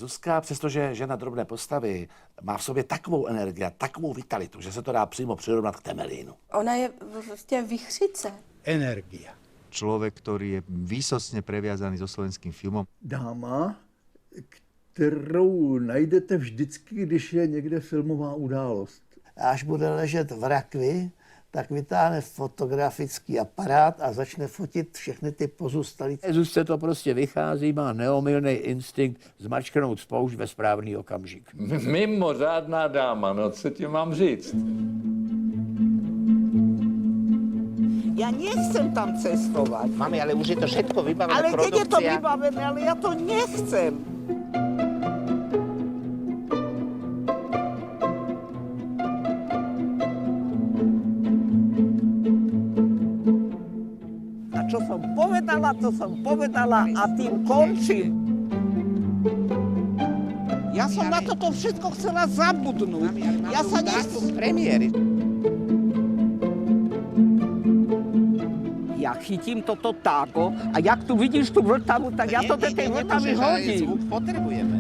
Zuzka, přestože žena drobné postavy, má v sobě takovou energii a takovou vitalitu, že se to dá přímo přirovnat k Temelínu. Ona je prostě vichřice. Energia. Človek, ktorý je výsostne previazaný so slovenským filmom. Dáma, kterou najdete vždycky, když je někde filmová událost. Až bude ležet v rakvi, tak vytáhne fotografický aparát a začne fotit všechny ty pozůstalé. Zuzce to prostě vychází, má neomylný instinkt zmačknout spoušť ve správný okamžik. Mimořádná dáma, no co ti mám říct? Ja nechcem tam cestovať. Mami, ale už je to všetko vybavené, Ale keď je to produkcia. vybavené, ale ja to nechcem. A čo som povedala, to som povedala a tým končím. Ja som na toto všetko chcela zabudnúť. Ja sa nechcem... Premiéry. Ja chytím toto tágo a jak tu vidíš tú vltavu, tak ja to do tej vltavy hodím. Zvuk potrebujeme.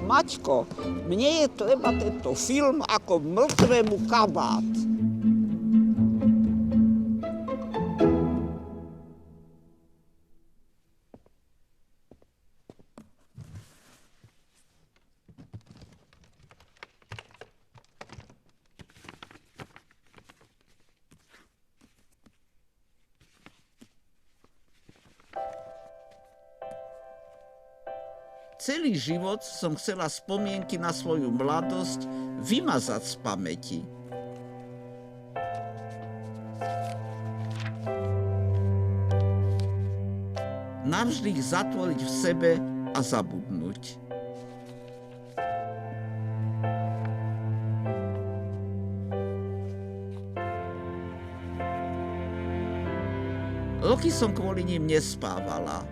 Maťko, mne je treba tento film ako mŕtvemu kabát. Celý život som chcela spomienky na svoju mladosť vymazať z pamäti. Navždy ich zatvoriť v sebe a zabudnúť. Roky som kvôli nim nespávala.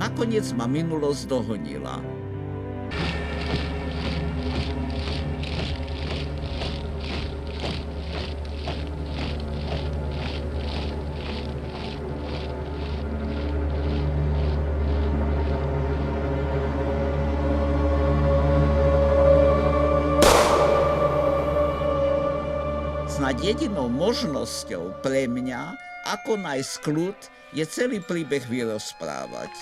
Nakoniec ma minulosť dohonila. Snad jedinou možnosťou pre mňa, ako nájsť kľud, je celý príbeh vyrozprávať.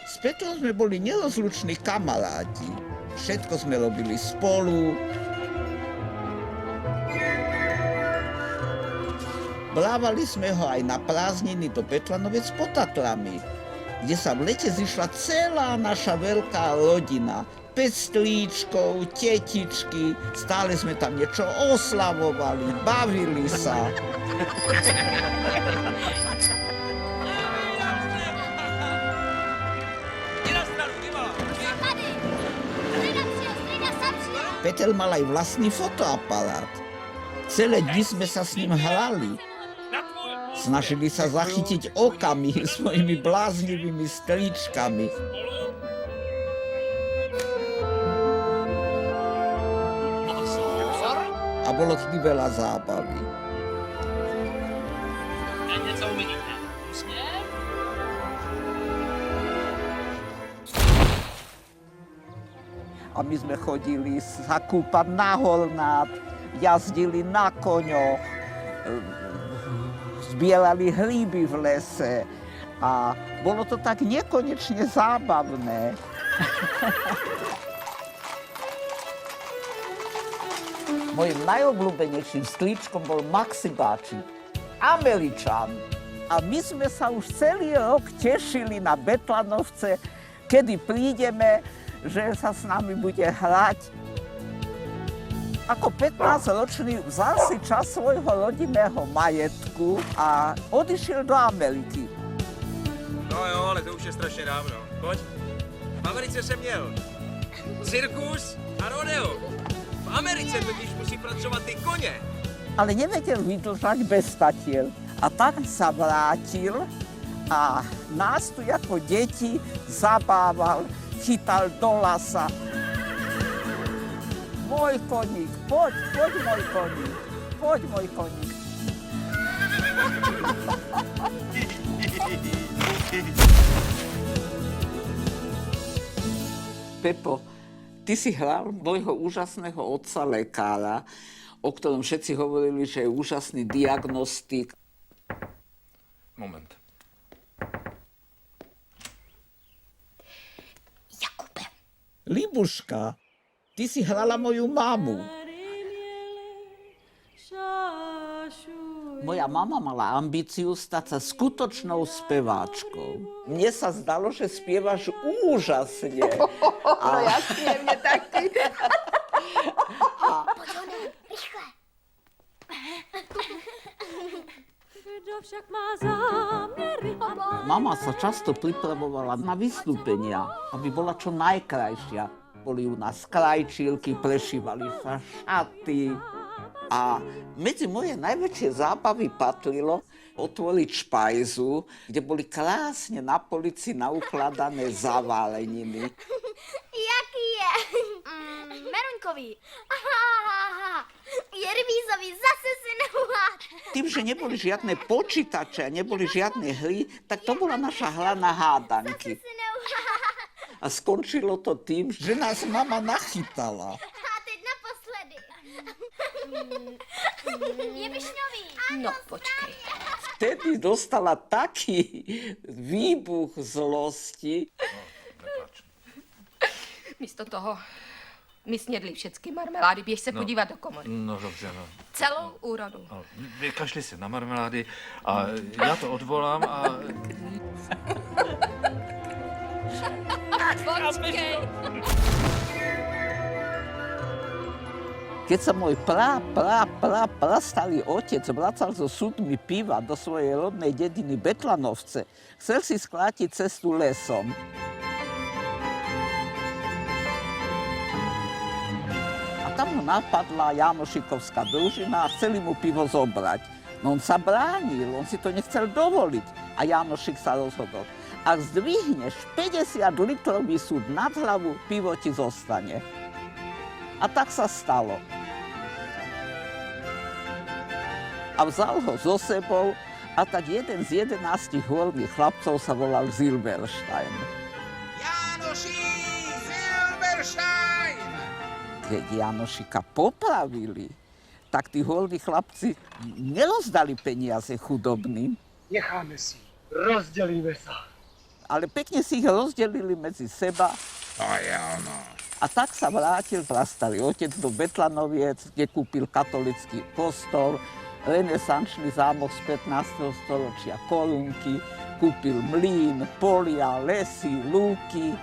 S Petrom sme boli nerozluční kamaráti. Všetko sme robili spolu. Brávali sme ho aj na prázdniny do Petranovec pod Tatrami, kde sa v lete zišla celá naša veľká rodina. 5 strýčkov, tetičky, stále sme tam niečo oslavovali, bavili sa. Peter mal aj vlastný fotoaparát. Celé dni sme sa s ním hrali. Snažili sa zachytiť okami svojimi bláznivými stričkami. A bolo vždy veľa zábavy. A my sme chodili sa kúpať na Hornát, jazdili na koňoch, zbierali hríby v lese a bolo to tak nekonečne zábavné. Mojím najobľúbenejším strýčkom bol Maxibáčik, Američan. A my sme sa už celý rok tešili na Betlanovce, kedy prídeme, že sa s nami bude hrať. Ako 15-ročný vzal si čas svojho rodinného majetku a odišiel do Ameriky. No jo, ale to už je strašně dávno. Pojď. V Americe jsem měl cirkus a rodeo. V Americe totiž musí pracovat ty koně. ale nevedel vydržať bez statiel. A tak sa vrátil a nás tu ako deti zabával, chytal do lasa. Môj koník, poď môj koník, poď môj koník. Pepo, ty si hral môjho úžasného otca lekára, o ktorom všetci hovorili, že je úžasný diagnostik. Moment. Jakube. Libuška, ty si hrala moju mamu. Moja mama mala ambíciu stať sa skutočnou speváčkou. Mne sa zdalo, že spievaš úžasne. No jasně, mě taky. Rychle. Mama sa často pripravovala na vystúpenia, aby bola čo najkrajšia. Boli u nás krajčílky, prešívali sa šaty. A medzi moje najväčšie zábavy patrilo otvoriť špajzu, kde boli krásne na polici naukladané zaváleniny. Jaký je? Meruňkový. Jervízový, zase si neuhád. Tým, že neboli žiadne počítače, neboli žiadne hry, tak to bola naša hra na hádanky. Zase si neuhád. A skončilo to tým, že nás mama nachytala. A teď naposledy. Je višňový. No počkej. Vtedy dostala taký výbuch zlosti. Místo toho my snědli všechny marmelády. Běž se podívat do komory. No dobře, no. Celou úrodu. No, vykašli si na marmelády a já to odvolám a... Počkej. Keď sa môj prastarý otec vracal so súdmi piva do svojej rodnej dediny Betlanovce, chcel si skrátiť cestu lesom. A tam ho napadla Jánošikovská družina a chceli mu pivo zobrať. No on sa bránil, on si to nechcel dovoliť. A Jánošik sa rozhodol. Ak zdvihneš 50-litrový súd nad hlavu, pivo ti zostane. A tak sa stalo. A vzal ho so sebou a tak jeden z 11 horných chlapcov sa volal Silberstein. Jánoši, Silberstein! Keď Jánošika popravili, tak tí horní chlapci nerozdali peniaze chudobným. Necháme si, rozdělíme se. Ale pekne si ich rozdelili medzi seba. A tak sa vrátil prastarý otec do Betlanoviec, kde kúpil katolický kostol, renesančný zámok z 15. storočia, korunky, kúpil mlyn, polia, lesy, lúky.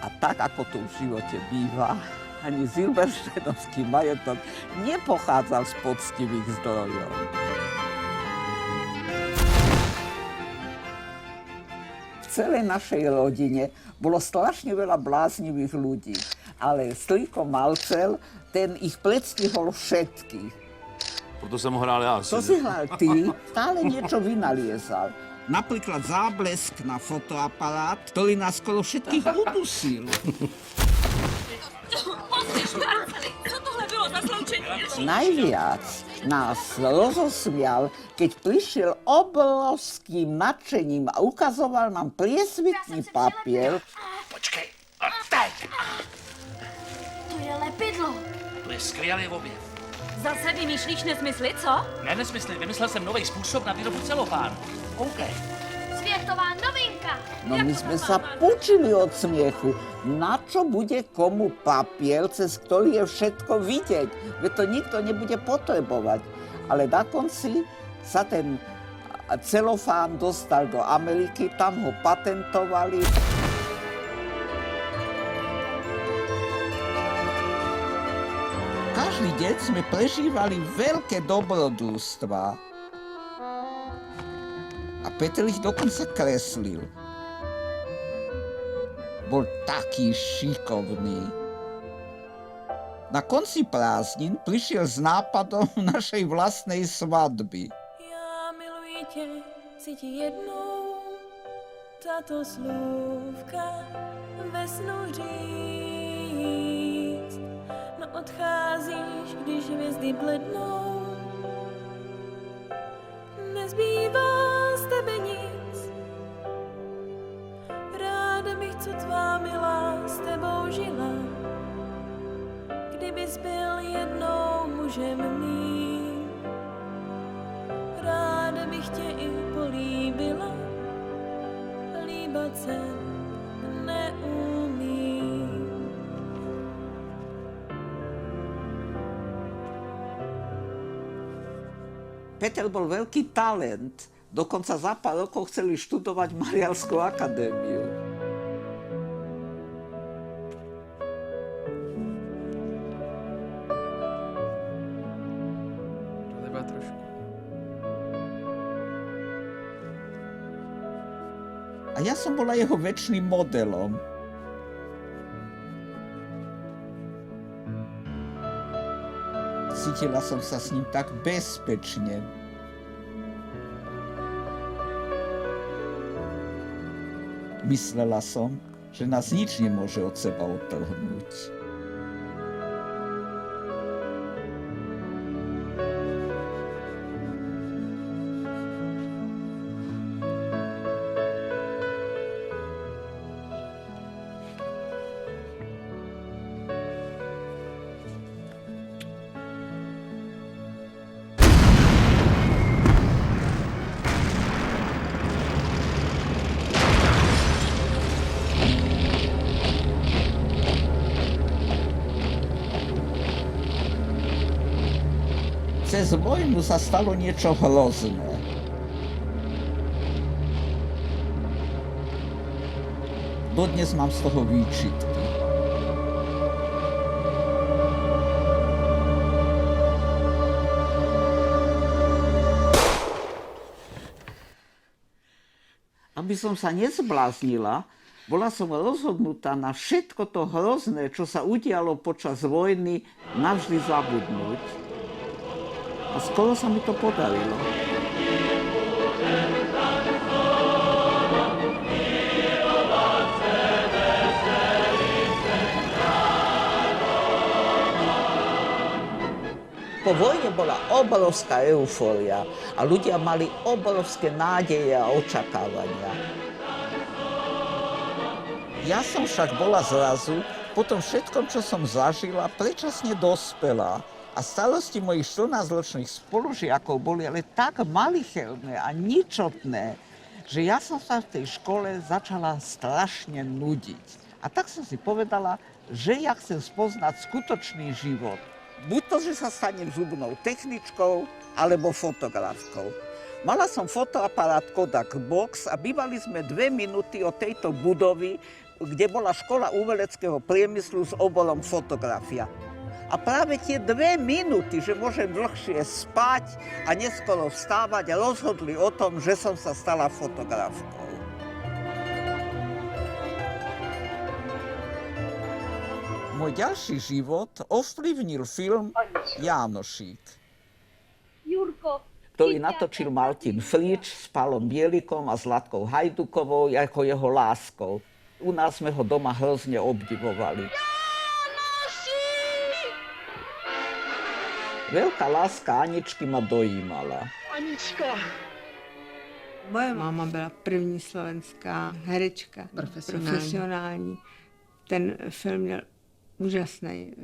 A tak, ako to v živote býva, ani Silbersteinovský majetok nepochádzal z poctivých zdrojov. V celej našej rodine bolo strašne veľa bláznivých ľudí, ale strýko Malcel, ten ich predstihol všetkých. Proto jsem ho hrál já. To si hral ty, stále niečo vynaliezal. Napríklad záblesk na fotoaparát, ktorý nás skoro všetkých udusil. Co tohle bylo za sloučení? Najviac nás rozosmial, keď prišiel obrovským nadšením a ukazoval nám priesvitný papier. Počkej, a teď! To je lepidlo. To je skvělý objev. Zase vymýšlíš nesmysly, co? Ne, nesmysly, vymyslel jsem nový způsob na výrobu celofánu. OK. Světová novinka. No my sme sa počili od smiechu. Na čo bude komu papier, cez ktorý je všetko vidieť? Veď to nikto nebude potrebovať. Ale na konci sa ten celofán dostal do Ameriky, tam ho patentovali. Každý deň sme prežívali veľké dobrodružstvá. A Peter ich dokonca kreslil. Bol taký šikovný. Na konci prázdnin prišiel s nápadom našej vlastnej svadby. Já miluji tě, chci ti jednou tato slůvka ve snu říct. No odcházíš, když hvězdy blednou, nezbývá z tebe nic. Ráda bych, co tvá milá s tebou žila, kdybys byl jednou mužem mým. Ráda bych tě i políbila, líbat se neumím. Peter bol veľký talent, dokonca za pár rokov chceli študovať Mariánsku akadémiu. Třeba trošku. A ja som bola jeho večným modelom. Cítila som sa s ním tak bezpečne. Myslela som, že nás nič nemôže od seba odtrhnúť. Cez vojnu sa stalo niečo hrozné. Dodnes mám z toho výčitky. Aby som sa nezbláznila, bola som rozhodnutá na všetko to hrozné, čo sa udialo počas vojny, navždy zabudnúť. A skoro sa mi to podarilo. Po vojne bola obrovská eufória a ľudia mali obrovské nádeje a očakávania. Ja som však bola zrazu, po tom všetkom, čo som zažila, predčasne dospelá. A starosti mojich 14-ročných spolužiakov boli ale tak malicherné a ničotné, že ja som sa v tej škole začala strašne nudiť. A tak som si povedala, že ja chcem spoznať skutočný život. Buď to, že sa stanem zubnou techničkou, alebo fotografkou. Mala som fotoaparát Kodak Box a bývali sme 2 minúty od tejto budovy, kde bola škola umeleckého priemyslu s oborom fotografia. A práve tie 2 minúty, že môžem dlhšie spať a neskoro vstávať, rozhodli o tom, že som sa stala fotografkou. Môj ďalší život ovplyvnil film Jánošík, ktorý natočil Martin Frič s Pálom Bielikom a Zlatkou Hajdukovou ako jeho láskou. U nás sme ho doma hrozne obdivovali. Veľká láska Aničky ma dojímala. Anička! Moje máma byla první slovenská herečka, profesionální. Ten film měl úžasný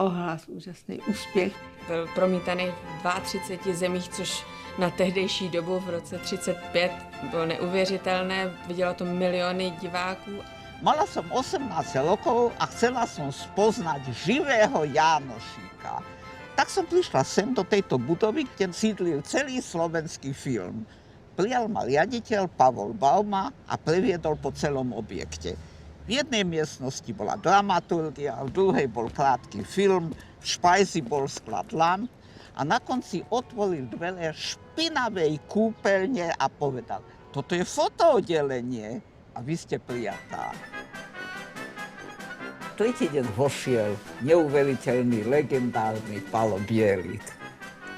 ohlas, úžasný úspěch. Byl promítaný v 32 zemích, což na tehdejší dobu v roce 35 bylo neuvěřitelné. Vidělo to miliony diváků. Mala som 18 rokov a chcela som spoznať živého Jánošíka. Tak som prišla sem do tejto budovy, kde sídlil celý slovenský film. Prijal ma riaditeľ Pavol Bauma a previedol po celom objekte. V jednej miestnosti bola dramaturgia, v druhej bol krátky film, v špajzi bol sklad lamp a na konci otvoril dvere špinavej kúpeľne a povedal: toto je fotooddelenie a vy ste prijatá. tretí deň vošiel neuveriteľný, legendárny Palo Bielik.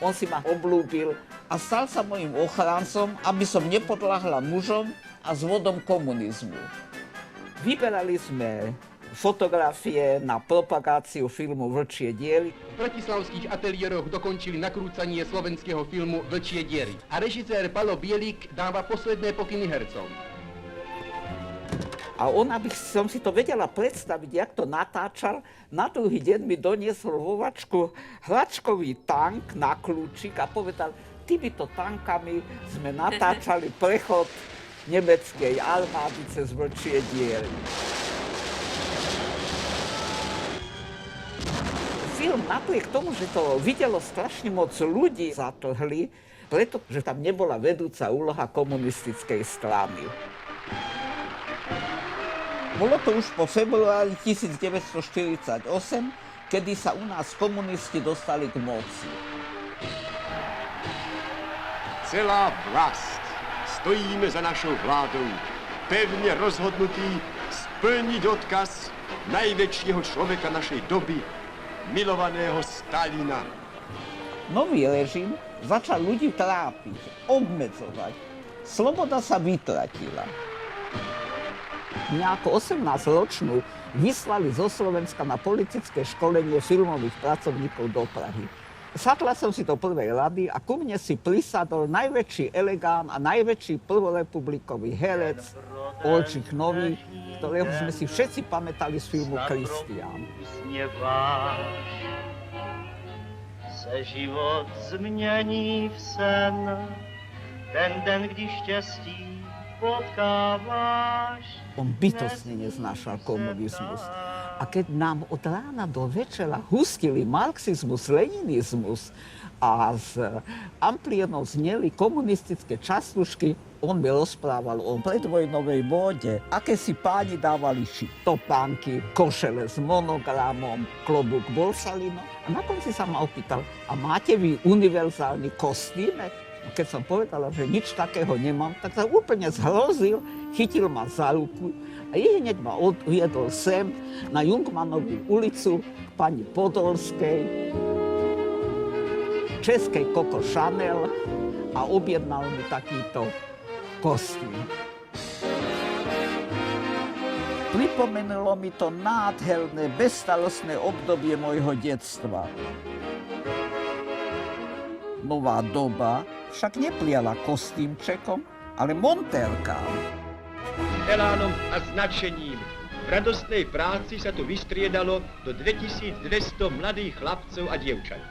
On si ma obľúbil a stal sa mojim ochrancom, aby som nepodľahla mužom a zvodom komunizmu. Vyberali sme fotografie na propagáciu filmu Vlčie diery. V bratislavských ateliéroch dokončili nakrúcanie slovenského filmu Vlčie diery. A režisér Palo Bielik dáva posledné pokyny hercom. A on, aby som si to vedela predstaviť, jak to natáčal, na druhý deň mi doniesol vo vačku hračkový tank na kľúčik a povedal, týmito tankami sme natáčali prechod nemeckej armády cez Vlčie diery. Film napriek tomu, že to videlo strašne moc ľudí, zatrhli, pretože tam nebola vedúca úloha komunistickej strany. Bolo to už po februári 1948, kedy sa u nás komunisti dostali k moci. Celá vlast stojíme za našou vládou, pevne rozhodnutí splniť odkaz najväčšieho človeka našej doby, milovaného Stalina. Nový režim začal ľudí trápiť, obmedzovať. Sloboda sa vytratila. Mňa ako 18-ročnú vyslali zo Slovenska na politické školenie filmových pracovníkov do Prahy. Sadla som si do prvej rady a ku mne si prisadol najväčší elegán a najväčší prvorepublikový herec Oldřich Nový, ktorého sme si všetci pamätali z filmu Kristián. Se život změní v sen, ten den, když štěstí potkáváš. On bytostne neznášal komunizmus. A keď nám od rána do večera hustili marxizmus, leninizmus a z ampliernou zneli komunistické časlušky, on mi rozprával o predvojnovej móde. Aké si páni dávali šiť topánky, košele s monogramom, klobúk Borsalino. A na konci sa ma opýtal, a máte vy univerzálny kostýmek? Keď som povedala, že nič takého nemám, tak sa úplne zhrozil, chytil ma za ruku a hneď ma odviedol sem na Jungmannovú ulicu k pani Podolskej, českej Coco Chanel a objednal mi takýto kostým. Pripomenulo mi to nádherné, bezstarostné obdobie môjho detstva. Nová doba však nepliala kostýmčekom, ale montérkám. Elánom a značením. V radostnej práci sa tu vystriedalo do 2200 mladých chlapcov a dievčat.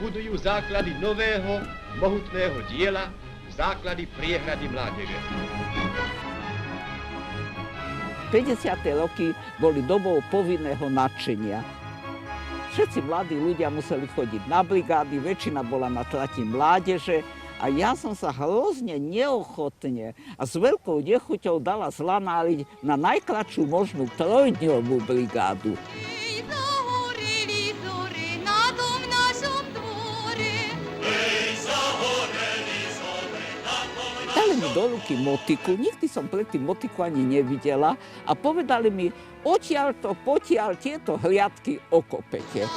Budujú základy nového, mohutného diela, základy priehrady mládeže. 50. roky boli dobou povinného nadšenia. Všetci mladí ľudia museli chodiť na brigády, väčšina bola na trati mládeže a ja som sa hrozne neochotne a s veľkou nechuťou dala zlanáriť na najkratšiu možnú 3-dňovú brigádu. Dali mi do ruky motiku, nikdy som predtým motiku ani nevidela a povedali mi, odtiaľto, potiaľ tieto hliadky okopete.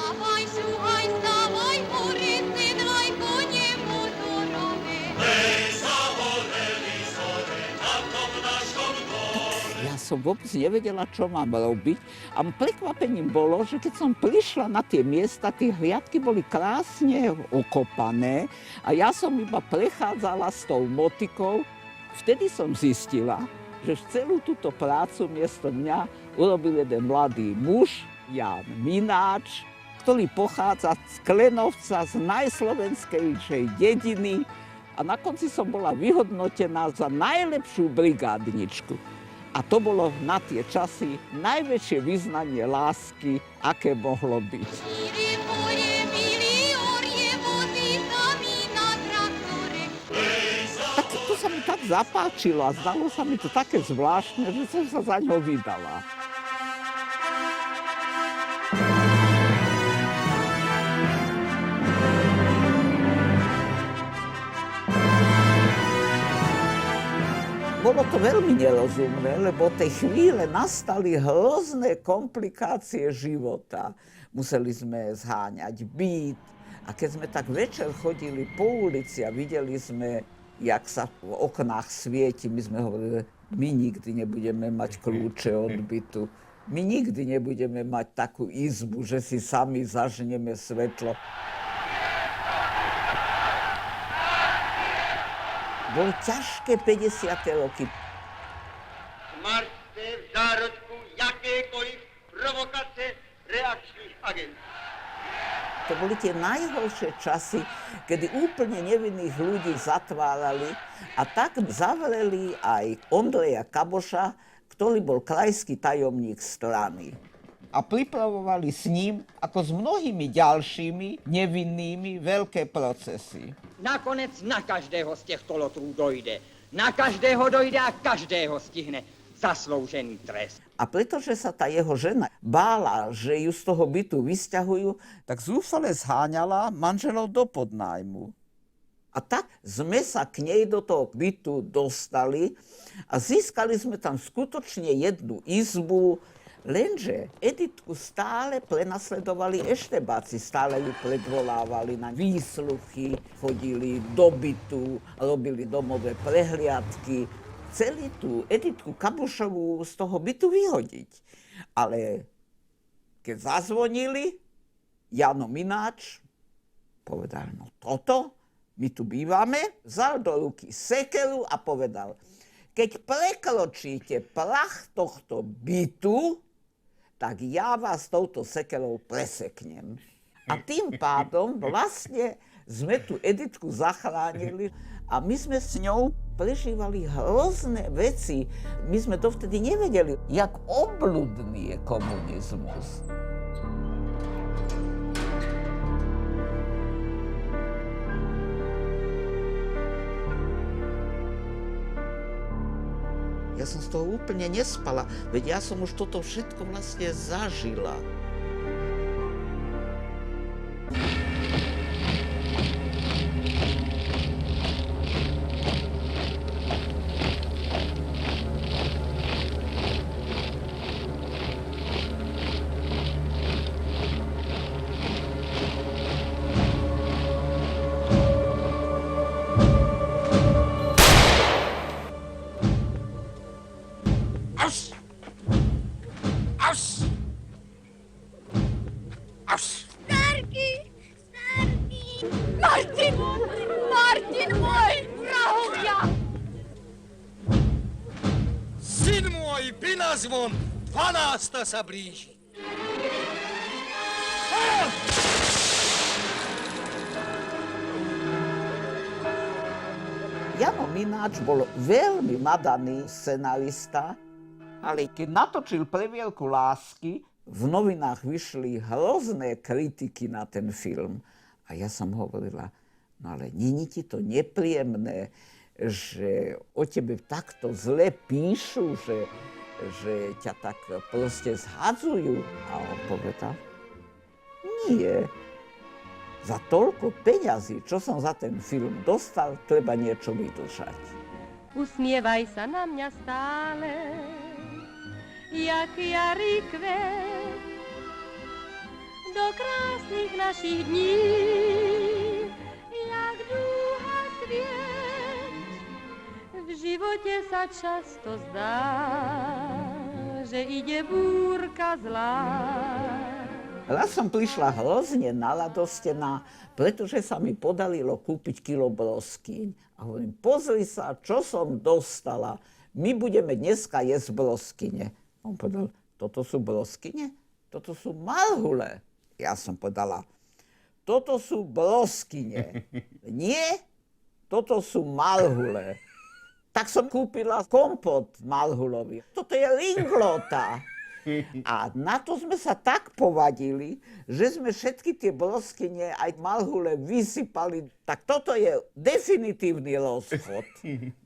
Ja som vôbec nevedela, čo mám robiť a prekvapením bolo, že keď som prišla na tie miesta, tie hliadky boli krásne okopané a ja som iba prechádzala s tou motikou. Vtedy som zistila, že celú túto prácu miesto mňa urobil jeden mladý muž, Ján Mináč, ktorý pochádza z Klenovca, z najslovenskejšej dediny a na konci som bola vyhodnotená za najlepšiu brigádničku. A to bolo na tie časy najväčšie vyznanie lásky, aké mohlo byť. To sa mi tak zapáčilo a zdalo sa mi to také zvláštne, že som sa za ňou vydala. Bolo to veľmi nerozumné, lebo tej chvíle nastali hrozné komplikácie života. Museli sme zháňať byt. A keď sme tak večer chodili po ulici a videli sme, jak sa v oknách svieti, my sme hovorili, my nikdy nebudeme mať kľúče od bytu. My nikdy nebudeme mať takú izbu, že si sami zažneme svetlo. Boli ťažké 50. roky. Smažte v zárodku jakékoliv provokace reakčných agentů. To boli tie najhoršie časy, kedy úplne nevinných ľudí zatvárali a tak zavreli aj Ondreja Kaboša, ktorý bol krajský tajomník strany. A pripravovali s ním, ako s mnohými ďalšími nevinnými, veľké procesy. Nakonec na každého z těchto lotrů dojde. Na každého dojde a každého stihne zasloužený trest. A pretože sa tá jeho žena bála, že ju z toho bytu vysťahujú, tak zúfale zháňala manželov do podnájmu. A tak sme sa k nej do toho bytu dostali a získali sme tam skutočne jednu izbu, lenže Editku stále prenasledovali eštebáci, stále ju predvolávali na výsluchy, chodili do bytu, robili domové prehliadky. Chceli tú Editku Kabošovú z toho bytu vyhodiť. Ale keď zazvonili, Jano Mináč povedal, no toto, my tu bývame, vzal do ruky sekeru a povedal, keď prekročíte prach tohto bytu, tak ja vás touto sekerou preseknem. A tým pádom vlastne sme tu Editku zachránili a my sme s ňou prežívali hrozné veci. My sme dovtedy nevedeli, jak obľudný je komunizmus. Ja som z toho úplne nespala, veď ja som už toto všetko vlastne zažila. Martin môj, vrahovia! Syn môj, binazvon, 12. sa blíži. Jano Mináč bol veľmi nadaný scenarista, ale keď natočil Previerku lásky, v novinách vyšli hrozné kritiky na ten film. A ja som hovorila, no ale není ti to nepríjemné, že o tebe takto zle píšu, že ťa tak proste zhadzujú. A on povedal, nie. Za toľko peňazí, čo som za ten film dostal, treba niečo vydržať. Usmievaj sa na mňa stále, jak jarý kvet, do krásnych našich dní, jak dúha svieť. V živote sa často zdá, že ide búrka zlá. Raz som prišla hrozne naladostená, pretože sa mi podarilo kúpiť kilo broskýň. A hovorím, pozri sa, čo som dostala. My budeme dneska jesť broskyne. On povedal, toto sú broskyne? Toto sú marhule. Ja som povedala, toto sú broskyne. Nie, toto sú marhule. Tak som kúpila kompot marhulový. Toto je linglota. A na to sme sa tak povadili, že sme všetky tie broskyne aj marhule vysypali. Tak toto je definitívny rozchod.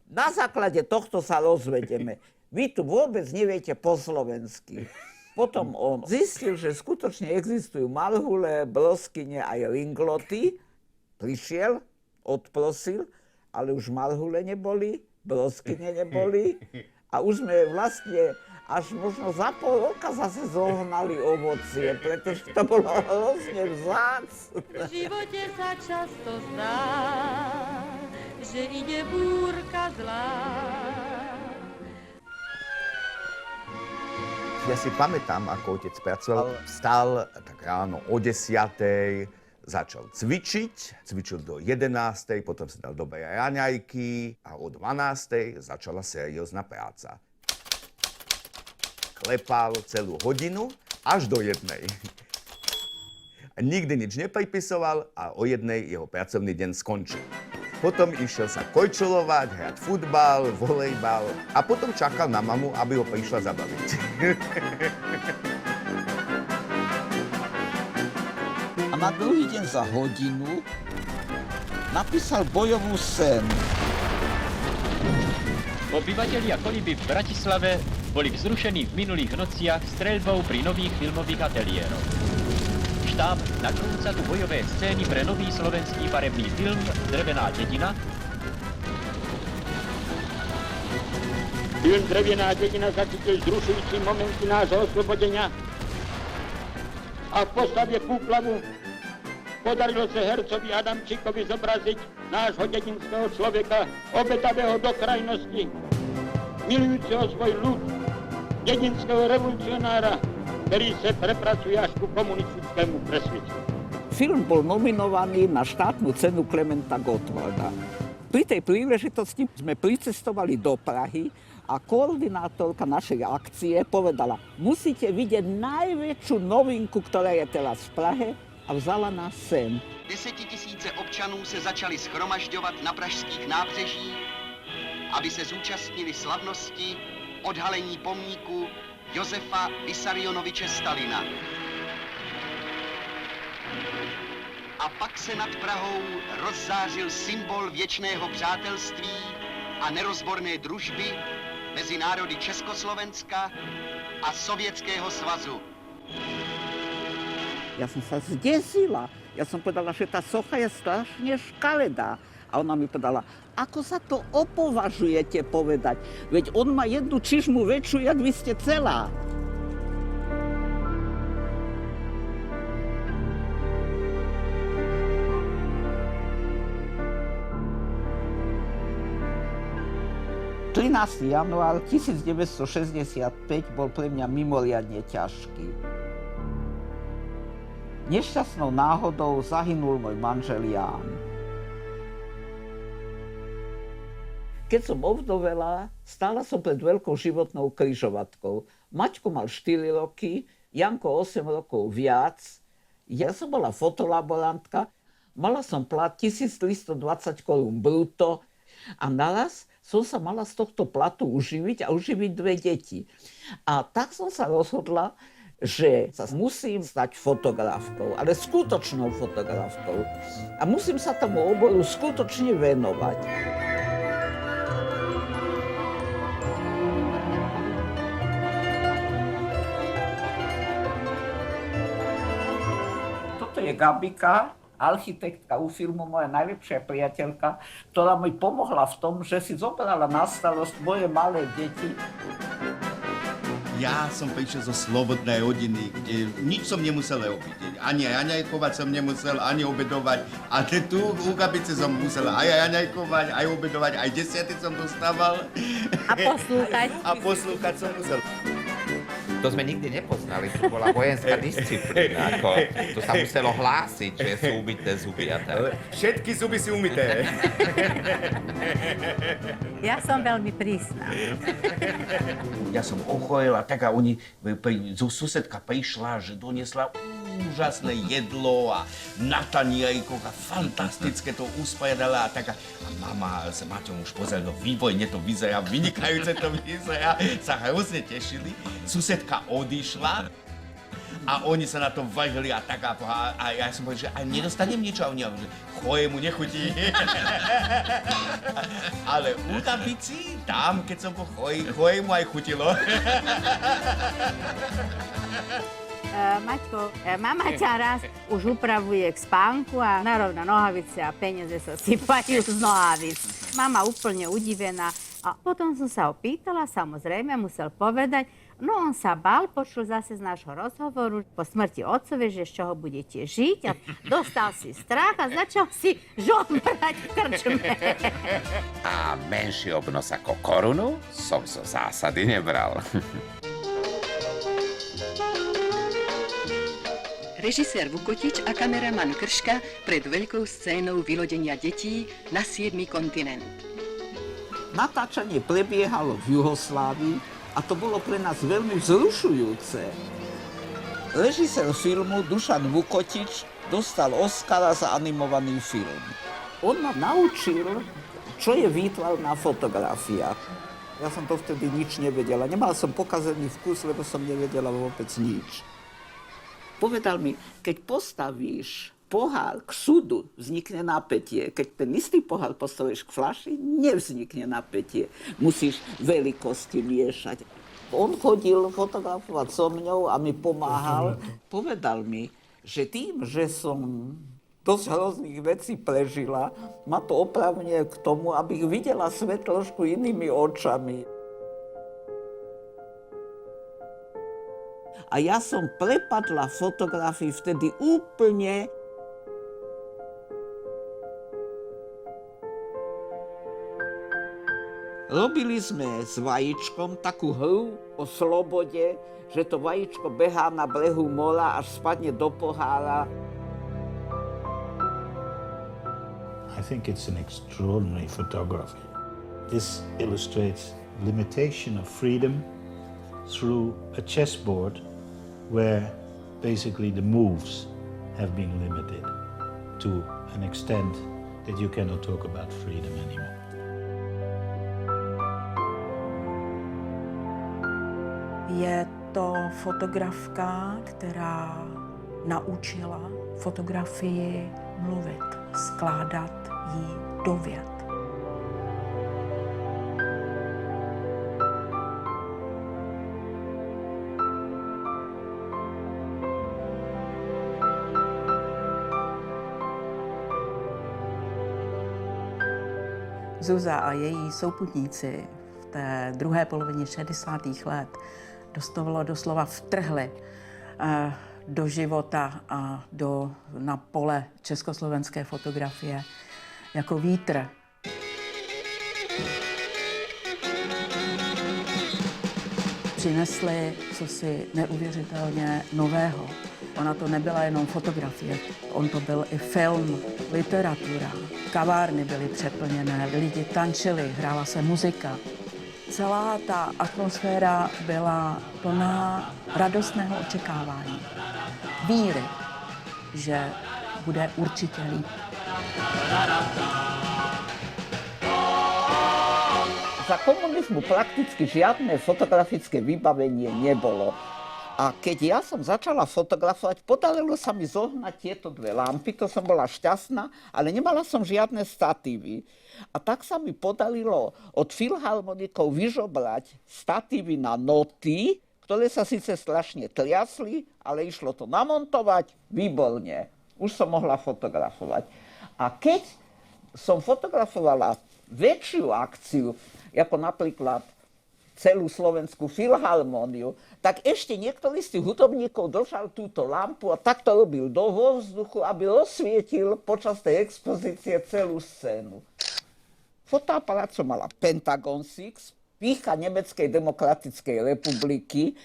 Na základe tohto sa rozvedeme. Vy tu vôbec neviete po slovensky. Potom on zistil, že skutočne existujú marhule, broskyne aj lingloty. Prišiel, odprosil, ale už marhule neboli, broskyne neboli a už sme vlastne až možno za pol roka zase zohnali ovocie, pretože to bolo hrozne vzácne. V živote sa často zdá, že ide búrka zlá. Ja si pamätám, ako otec pracoval, vstal tak ráno o 10:00, začal cvičiť, cvičil do 11:00, potom si dal dobré raňajky a o 12:00 začala seriózna práca. Klepal celú hodinu až do 1:00. Nikdy nič nepripisoval a o 1:00 jeho pracovný deň skončil. Potom išiel sa kojčulovať, hrať futbal, volejbal a potom čakal na mamu, aby ho prišla zabaviť. A na druhý deň za hodinu napísal bojovú scénu. Obyvatelia Koliby v Bratislave boli vzrušení v minulých nociach streľbou pri nových filmových ateliéroch. Štáb nakrúca tu bojové scény pre nový slovenský farebný film Drevená dedina. Film Drevená dedina zachytil vzrušující momenty nášho oslobodenia a v postave Púplavu podarilo sa hercovi Adamčíkovi zobraziť nášho dedinského človeka, obetavého do krajnosti, milujúceho svoj ľud, dedinského revolucionára, ktorý sa prepracuje až ku komunistickému presvedčeniu. Film bol nominovaný na štátnu cenu Klementa Gottwalda. Pri tej príležitosti sme pricestovali do Prahy a koordinátorka našej akcie povedala, musíte vidieť najväčšiu novinku, ktorá je teraz v Prahe, a vzala nás sem. 10 000 občanů se začali schromažďovat na pražských nábřežích, aby se zúčastnili slavnosti odhalení pomníku Josefa Vissarionoviče Stalina. A pak se nad Prahou rozzářil symbol věčného přátelství a nerozborné družby mezi národy Československa a Sovětského svazu. Ja som sa zdesila. Ja som povedala, že tá socha je strašne škaredá. A ona mi povedala, ako sa to opovažujete povedať? Veď on má jednu čižmu väčšiu, jak vy ste celá. Január 1965 bol pre mňa mimoriadne ťažký. Nešťastnou náhodou zahynul môj manžel Ján. Keď som ovdovela, stála som pred veľkou životnou križovatkou. Maťko mal 4 roky, Janko 8 rokov viac. Ja som bola fotolaborantka, mala som plat 1320 korún brutto a naraz som sa mala z tohto platu uživiť a uživiť 2 deti. A tak som sa rozhodla, že sa musím stať fotografkou, ale skutočnou fotografkou. A musím sa tomu oboru skutočne venovať. Toto je Gabika, architektka u filmu, moja najlepšia priateľka, ktorá mi pomohla v tom, že si zobrala na starosť moje malé deti. Ja som prišiel zo slobodnej rodiny, kde nič som nemusel robiť. Ani raňajkovať som nemusel, ani obedovať. A tu u Gabice som musel aj raňajkovať, aj obedovať, aj 10 som dostával. A poslúchať. A poslúchať som musel. To sme nikdy nepoznali, to bola vojenská disciplína. To sa muselo hlásiť, že sú umyté zuby a tak. Všetky zuby sú umyté. Ja som veľmi prísna. Ja som ochorel a tak a susedka prišla, že doniesla úžasné jedlo a na tanierikoch a fantastické to usporiadala a tak. A mama sa Maťom už pozrela, no výborne to vyzerá, vynikajúce to vyzerá, sa hrozne tešili. Susedka odišla a oni sa na to vážili a tak a ja som povedal, že aj nedostanem niečo a oni že chojemu nechutí. Ale u Gabici, tam keď som bol chojemu aj chutilo. Maťko, mama ťa raz už upravuje k spánku a narovná nohavice a peniaze sa sypajú z nohavic. Mama úplne udivená, A potom som sa opýtala, samozrejme, musel povedať, no on sa bál, počul zase z nášho rozhovoru po smrti otcovej, že z čoho budete žiť a dostal si strach a začal si žombrať v krčme. A menší obnos ako korunu som zo zásady nebral. Režisér Vukotič a kameraman Krška pred veľkou scénou vylodenia detí na 7. kontinent. Natáčanie prebiehalo v Juhoslávii a to bolo pre nás veľmi vzrušujúce. Režisér filmu Dušan Vukotič dostal Oscara za animovaný film. On ma naučil, čo je výtvarná fotografia. Ja som to vtedy nič nevedela. Nemal som pokazený vkus, lebo som nevedela vôbec nič. Povedal mi, keď postavíš pohár k súdu, vznikne napätie. Keď ten istý pohár postavíš k fľaši, nevznikne napätie. Musíš veľkosti miešať. On chodil fotografovať so mňou a mi pomáhal. Povedal mi, že tým, že som dosť hrozných vecí prežila, ma to opravňuje k tomu, abych videla svet trošku inými očami. A ja som prepadla fotografii vtedy úplne. Robili sme s vajíčkom takú hru o slobode, že to vajíčko behá na brehu mora, až spadne do pohára. I think it's an extraordinary photography. This illustrates limitation of freedom through a chessboard where basically the moves have been limited to an extent that you cannot talk about freedom anymore. Je to fotografka, která naučila fotografii mluvit, skládat ji do vět. Zuza a její souputníci v té druhé polovině 60. let doslova vtrhli do života a na pole československé fotografie jako vítr. Přinesli cosi neuvěřitelně nového. Ona to nebyla jenom fotografie, on to byl i film, literatura. Kavárny byly přeplněné, lidi tančili, hrála se muzika. Celá ta atmosféra byla plná radostného očekávání. Víry, že bude určitě líp. Za komunizmu prakticky žiadne fotografické vybavenie nebolo. A keď ja som začala fotografovať, podarilo sa mi zohnať tieto dve lampy, to som bola šťastná, ale nemala som žiadne statívy. A tak sa mi podarilo od filharmonikov vyžobrať statívy na noty, ktoré sa síce strašne triasli, ale išlo to namontovať výborne. Už som mohla fotografovať. A keď som fotografovala väčšiu akciu, ako napríklad celú Slovenskú filharmóniu, tak ešte niektorý z tých hudobníkov držal túto lampu a takto robil do vzduchu, aby rozsvietil počas tej expozície celú scénu. Fotoaparát som mala Pentagon 6, pýcha Nemeckej demokratickej republiky.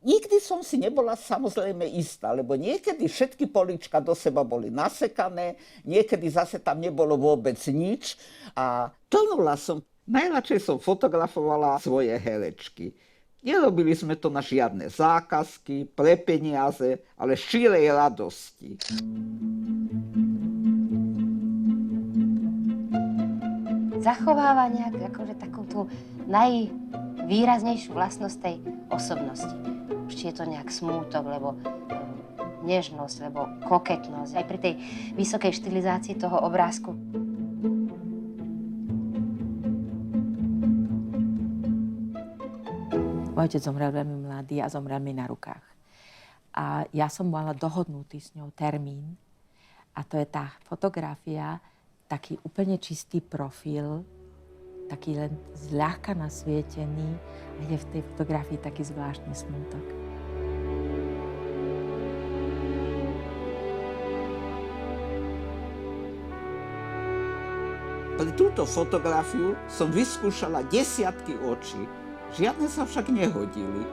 Nikdy som si nebola samozrejme istá, lebo niekedy všetky políčka do seba boli nasekané, niekedy zase tam nebolo vôbec nič a tonula som. Najradšej som fotografovala svoje herečky. Nerobili sme to na žiadne zákazky, pre peniaze, ale z šírej radosti. Zachováva nejak akože takú tú najvýraznejšiu vlastnosť tej osobnosti. Či je to nejak smútok, lebo nežnosť, lebo koketnosť. Aj pri tej vysokej štilizácii toho obrázku. Môj otec zomrel veľmi mladý a zomrel mi na rukách. A ja som mala dohodnutý s ňou termín. A to je tá fotografia, taký úplne čistý profil taký len zľahka nasvietený a je v tej fotografii taký zvláštny smútok. Pre túto fotografiu som vyskúšala desiatky očí. Žiadne sa však nehodili.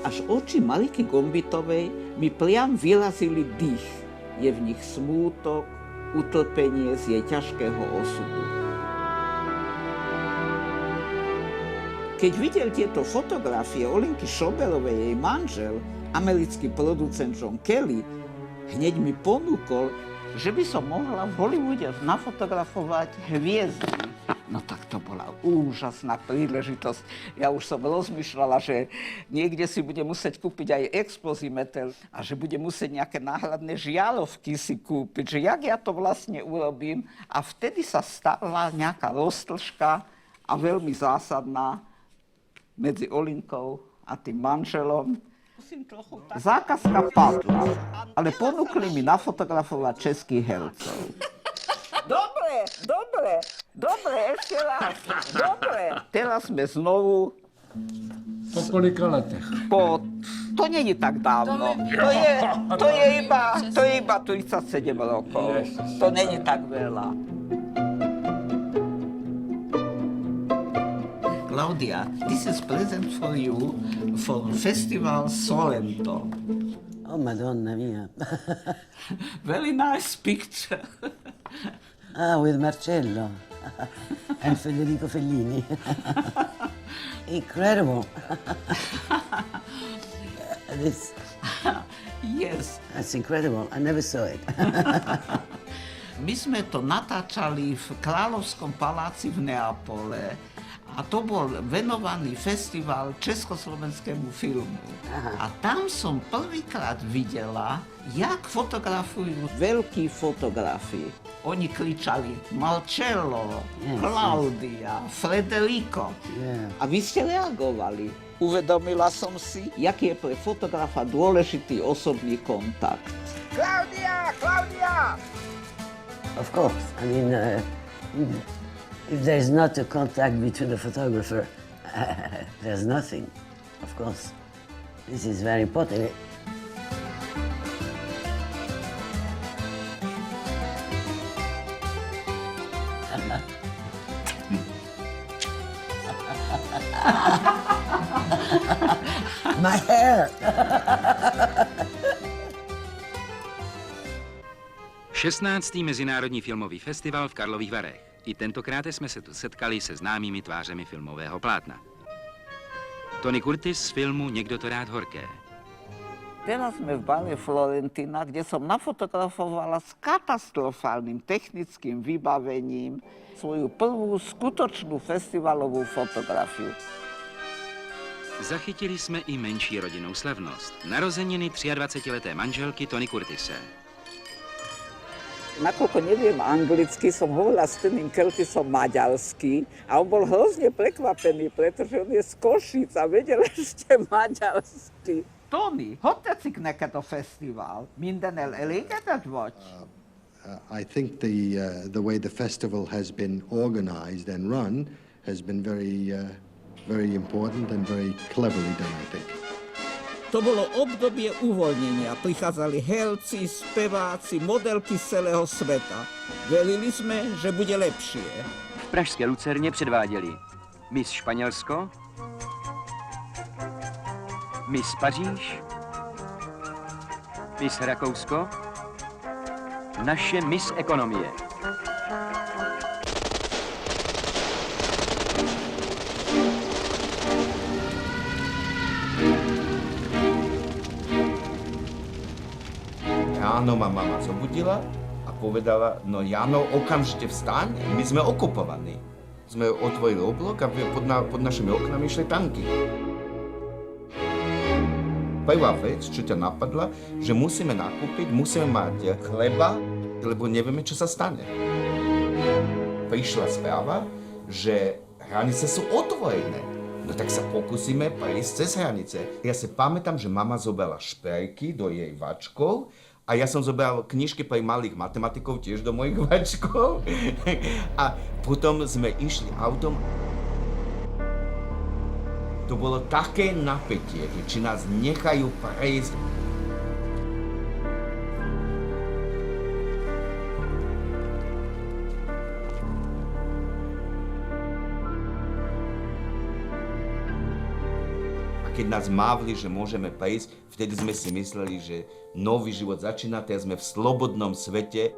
Až oči Mariky Gombitovej mi priam vyrazili dých. Je v nich smútok, utrpenie z jej ťažkého osudu. Keď videl tieto fotografie Olenky Šoberovej, jej manžel, americký producent John Kelly, hneď mi ponúkol, že by som mohla v Hollywoode nafotografovať hviezdy. No tak to bola úžasná príležitosť. Ja už som rozmýšľala, že niekde si bude musieť kúpiť aj explozimeter a že bude musieť nejaké náhradné žiarovky si kúpiť, že jak ja to vlastne urobím. A vtedy sa stala nejaká roztržka a veľmi zásadná medzi Olinkou a tým manželom. Zákazka padla, ale ponúkli mi nafotografovať českých hercov. Dobre, ešte raz. Dobre. Teraz sme znovu... Po kolika letech? To nie je tak dávno. To je iba 37 rokov. To nie je tak veľa. Claudia, this is present for you for Festival Sorrento. Oh, Madonna mia. Very nice picture. Ah, with Marcello and Federico Fellini. Incredible. This... Yes. That's incredible. I never saw it. My sme to natáčali v Kráľovskom paláci v Neapole. A to bol venovaný festival československému filmu. A tam som prvýkrát videla, jak fotografujú veľkí fotografi. Oni kričali Marcello, Claudia, Federico. A vy ste reagovali. Uvedomila som si, jaký je pre fotografa dôležitý osobný kontakt. Claudia! Of course. I mean, if there's not a contact between the photographer, there's nothing, of course. This is very important. My hair! 16. Mezinárodní filmový festival v Karlových Varech. I tentokrát jsme se tu setkali se známými tvářemi filmového plátna. Tony Curtis z filmu Někdo to rád horké. Teraz sme v bare Florentina, kde som nafotografovala s katastrofálnym technickým vybavením svoju prvú skutočnú festivalovú fotografiu. Zachytili jsme i menší rodinnou slavnost. Narozeniny 23leté manželky Tony Curtise. Nakoľko neviem anglicky, som hovorila s tým Curtisom maďarsky a on bol hrozne prekvapený, pretože on je z Košíc a vedel ešte maďarsky. Tony, hogy tetszik neked a fesztivál? Mindennel elégedett vagy? I think the way the festival has been organized and run has been very important and very cleverly done, I think. To bolo obdobie uvoľnenia. Prichádzali herci, speváci, modelky z celého sveta. Verili sme, že bude lepšie. V pražské Lucerně předváděli Miss Španělsko, Miss Paříž, Miss Rakousko, naše Miss Ekonomie. Ráno ma mama zobudila a povedala, no Jano, okamžite vstaň, my sme okupovaní. Sme otvorili oblok a pod našimi oknami išli tanky. Prvá vec, čo ťa napadla, že musíme nakúpiť, musíme mať chleba, lebo nevieme, čo sa stane. Prišla správa, že hranice sú otvorené. No tak sa pokúsime prejsť cez hranice. Ja si pamätám, že mama zobrala šperky do jej vačkov A ja som zobral knižky pre malých matematikov tiež do mojich vačkov. A potom sme išli autom. To bolo také napätie, že či nás nechajú prejsť. Keď nás mávli, že môžeme prejsť, vtedy sme si mysleli, že nový život začína, teraz sme v slobodnom svete.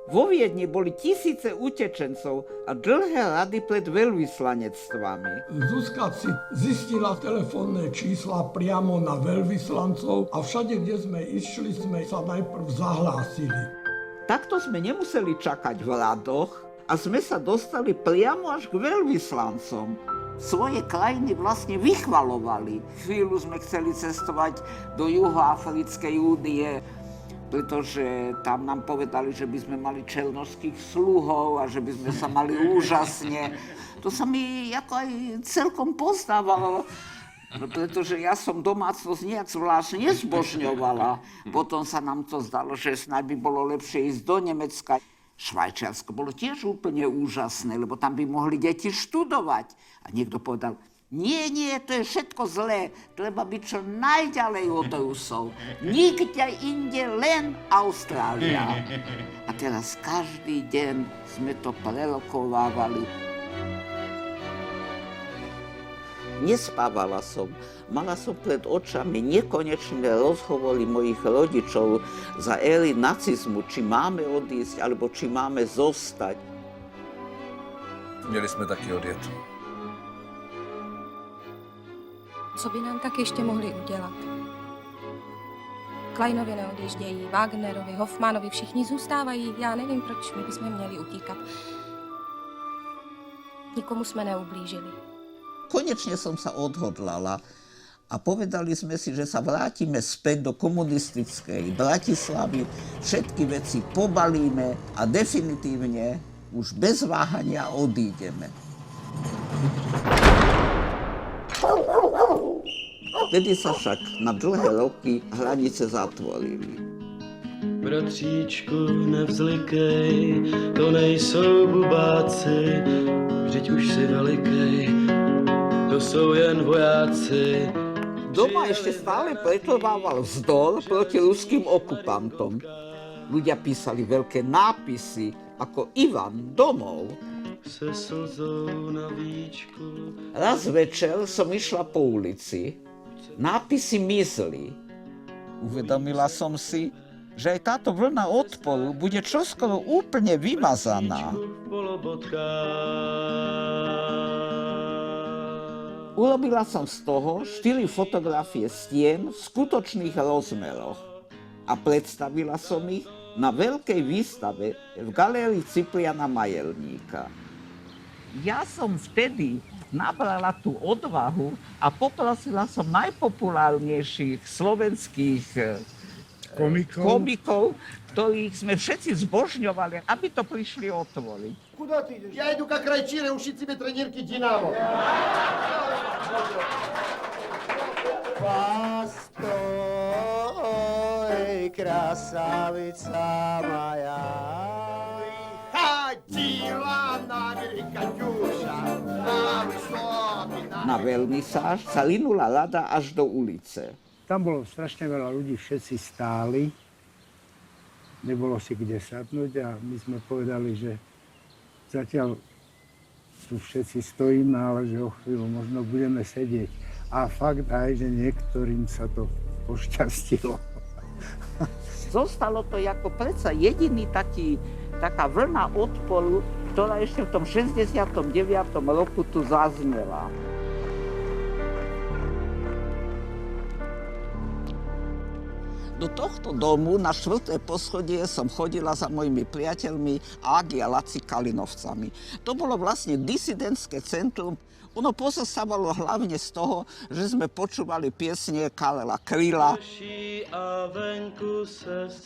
Vo Viedni boli tisíce utečencov a dlhé rady pred veľvyslanectvami. Zuzka si zistila telefónne čísla priamo na veľvyslancov a všade, kde sme išli, sme sa najprv zahlásili. Takto sme nemuseli čakať v radoch a sme sa dostali priamo až k veľvyslancom. Svoje krajiny vlastne vychvalovali. Chvíľu sme chceli cestovať do Juhoafrickej únie, pretože tam nám povedali, že by sme mali černošských sluhov a že by sme sa mali úžasne. To sa mi ako aj celkom pozdávalo, pretože ja som domácnosť nejak zvlášť nezbožňovala. Potom sa nám to zdalo, že snáď by bolo lepšie ísť do Nemecka. Švajčiarsko bolo tiež úplne úžasné, lebo tam by mohli deti študovať. A niekto povedal, nie, to je všetko zlé, treba byť čo najďalej od Rusov. Nikde inde, len Austrália. A teraz každý deň sme to prerokovávali. Nespávala som. Mala som pred očami nekonečné rozhovory mojich rodičov za éry nacizmu, či máme odísť, alebo či máme zostať. Měli jsme taky odjet. Co by nám tak ještě mohli udělat? Kleinovi neodjíždějí, Wagnerovi, Hoffmanovi, všichni zůstávají. Já nevím, proč my bychom měli utíkat. Nikomu jsme neublížili. Konečne som sa odhodlala a povedali sme si, že sa vrátime späť do komunistickej Bratislavy, všetky veci pobalíme a definitívne už bez váhania odídeme. Vtedy sa však na dlhé roky hranice zatvorili. Bratříčku, nevzlikej, to nejsou bubáci, vždyť už si velikej, to sú jen vojáci. Doma ešte stále pretrvával vzdor proti ruským okupantom. Ľudia písali veľké nápisy ako Ivan domov. Se slzou na víčku. Raz večer som išla po ulici. Nápisy mizli. Uvedomila som si, že aj táto vlna odporu bude čoskoro úplne vymazaná. Urobila som z toho 4 fotografie stien v skutočných rozmeroch a predstavila som ich na veľkej výstave v galérii Cipriana Majerníka. Ja som vtedy nabrala tú odvahu a poprosila som najpopulárnejších slovenských komikov, ktorých sme všetci zbožňovali, aby to prišli otvoriť. Куда ты идешь? Я иду как райчире ушить себе тренировки «Динамо». Постой, красавица моя. Ходила на берег Катюша, на высокий... Na veľmisáž sa linula rada až do ulice. Tam bolo strašne veľa ľudí, všetci stáli. Nebolo si kde sadnúť a my sme povedali, že zatiaľ tu všetci stojíme, ale že o chvíľu možno budeme sedieť. A fakt aj, že niektorým sa to pošťastilo. Zostalo to ako predsa jediný taká vlna odporu, ktorá ešte v tom 69. roku tu zaznela. Do tohto domu na 4. poschodie som chodila za mojimi priateľmi Ági a Laci Kalinovcami. To bolo vlastne disidentské centrum. Ono pozostávalo hlavne z toho, že sme počúvali piesne Karela Kryla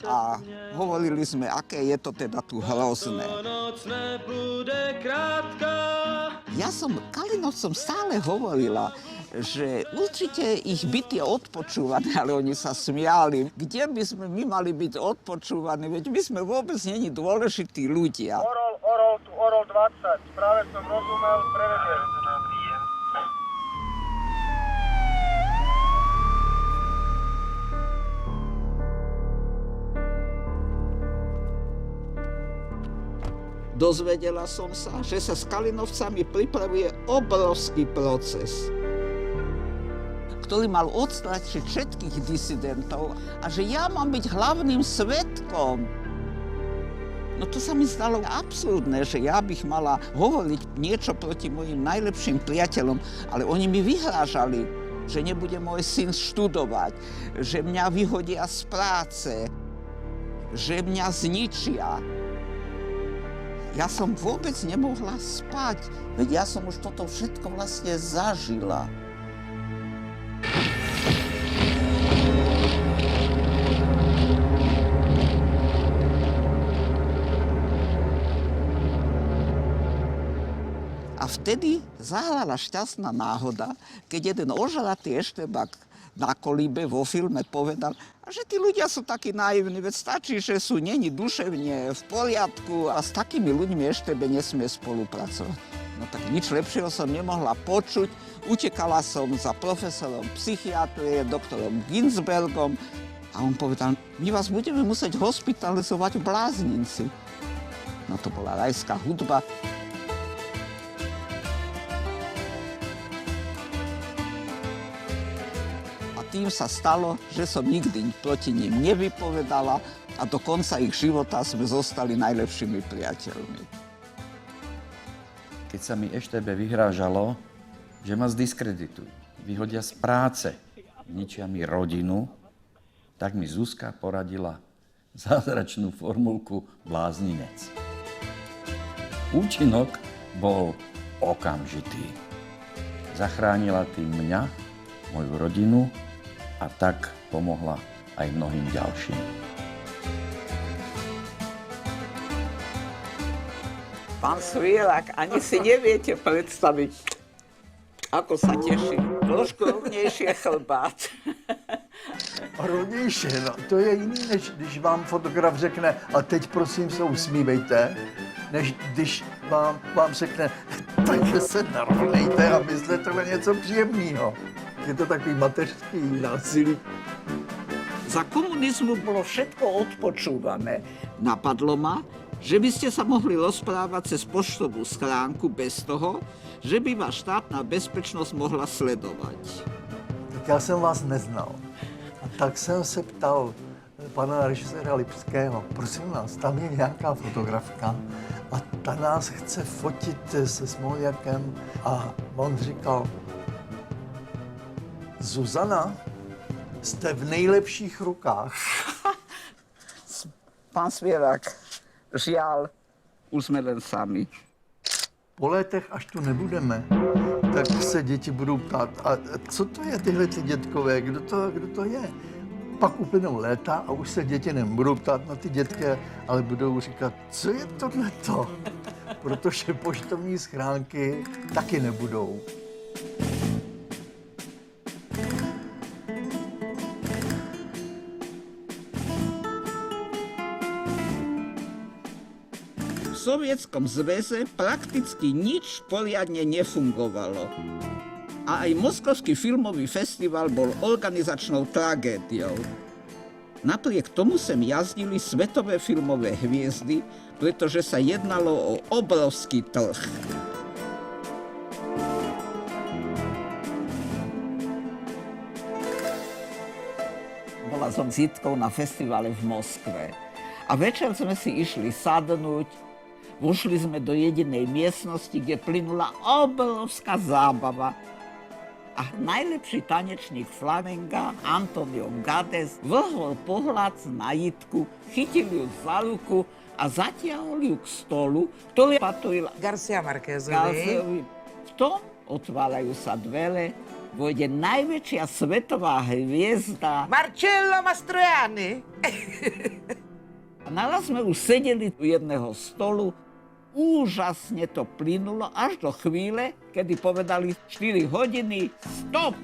a hovorili sme, aké je to teda tu hrozné. Ja som Kalinovcom stále hovorila, že určite ich byt je odpočúvaný, ale oni sa smiali. Kde by sme my mali byť odpočúvaní, veď my sme vôbec není dôležití ľudia. Orol 20, práve som rozumel, prevediem. Dozvedela som sa, že sa s Kalinovcami pripravuje obrovský proces, ktorý mal odstrašiť všetkých disidentov a že ja mám byť hlavným svedkom. No to sa mi zdalo absurdné, že ja bych mala hovoriť niečo proti mojim najlepším priateľom, ale oni mi vyhrážali, že nebude môj syn študovať, že mňa vyhodia z práce, že mňa zničia. Ja som vôbec nemohla spať, veď ja som už toto všetko vlastne zažila. A vtedy zahrala šťastná náhoda, keď jeden ožratý eštebák na kolíbe vo filme povedal, že tí ľudia sú takí naivní, veď stačí, že sú neni duševne v poriadku a s takými ľuďmi eštebe nesmie spolupracovať. No tak nič lepšieho som nemohla počuť. Utekala som za profesorom psychiatrie, doktorom Ginsbergom a on povedal, my vás budeme musieť hospitalizovať v Bláznici. No to bola rajská hudba. Tým sa stalo, že som nikdy proti nim nevypovedala a do konca ich života sme zostali najlepšími priateľmi. Keď sa mi EŠTB vyhrážalo, že ma zdiskreditujú, vyhodia z práce, ničia mi rodinu, tak mi Zuzka poradila zázračnú formulku blázninec. Účinok bol okamžitý. Zachránila tým mňa, moju rodinu, a tak pomohla aj mnohým ďalším. Pán Svielak, ani si neviete predstaviť, ako sa teší. Trošku rovnější chlbát. Rovnější, no. To je jiný, než když vám fotograf řekne, a teď prosím se usmívejte, než když vám řekne, takže se narovnejte a myslete na něco příjemného. Je to takový mateřský násilí. Za komunizmu bolo všetko odpočúvané. Napadlo ma, že by ste sa mohli rozprávať cez poštovú schránku bez toho, že by vás štátna bezpečnosť mohla sledovať. Tak já jsem vás neznal. A tak jsem se ptal pana režiséra Lipského, prosím vás, tam je nějaká fotografka a ta nás chce fotit se Smoljakem a on říkal, Zuzana, jste v nejlepších rukách. Pán Svielak, žiaľ, už sme len sami. Po letech, až tu nebudeme, tak se děti budou ptát, a co to je tyhle ty dětkové, kdo to je? Pak uplynou léta a už se děti nebudou ptát na ty dětky, ale budou říkat, co je tohleto? Protože poštovní schránky taky nebudou. V Sovietskom zväze prakticky nič poriadne nefungovalo. A aj Moskovský filmový festival bol organizačnou tragédiou. Napriek tomu sem jazdili svetové filmové hviezdy, pretože sa jednalo o obrovský trh. Bola som s Jitkou na festivale v Moskve. A večer sme si išli sadnúť. Vošli sme do jedinej miestnosti, kde plynula obrovská zábava. A najlepší tanečník flamenga, Antonio Gades, vrhol pohľad na Jitku, chytil ju za ruku a zatiahol ju k stolu, ktorý patril Garcia Marquezovi. V tom otvárajú sa dvere, vojde najväčšia svetová hviezda Marcello Mastroianni. A naraz sme už sedeli u jedného stolu. Úžasne to plynulo až do chvíle, kedy povedali 4 hodiny, stop,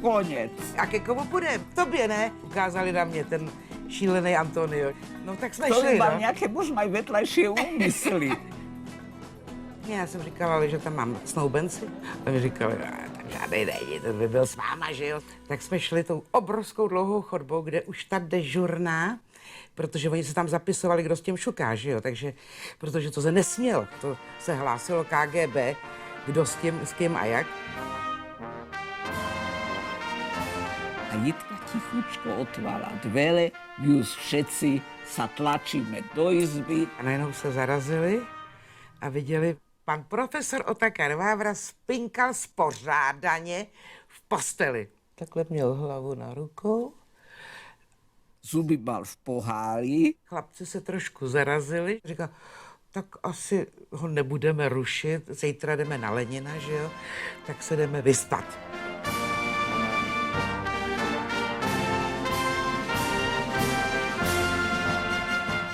konec. A ke komu půjdem? Tobě, ne? Ukázali na mě ten šílený Antonio. No tak jsme To šli, mal no. nějaké možná i vedlejšie úmysly. Já jsem říkala, že tam mám snoubenci. A mi říkali, tam žádnej není, to by byl s váma, že jo. Tak jsme šli tou obrovskou dlouhou chodbou, kde už ta dežurná, protože oni se tam zapisovali, kdo s tím šuká, že jo. Takže, protože to se nesměl, to se hlásilo KGB, kdo s kým a jak. A Jitka tichučko otvára dvere, už všetci sa tlačíme do izby. A najednou se zarazili a viděli, pan profesor Otakar Vávra spinkal spořádaně v posteli. Takhle měl hlavu na rukou. Zuby mal v pohári. Chlapci se trošku zarazili. Říkal, tak asi ho nebudeme rušit, zítra jdeme na Lenina, že jo? Tak se jdeme vyspat.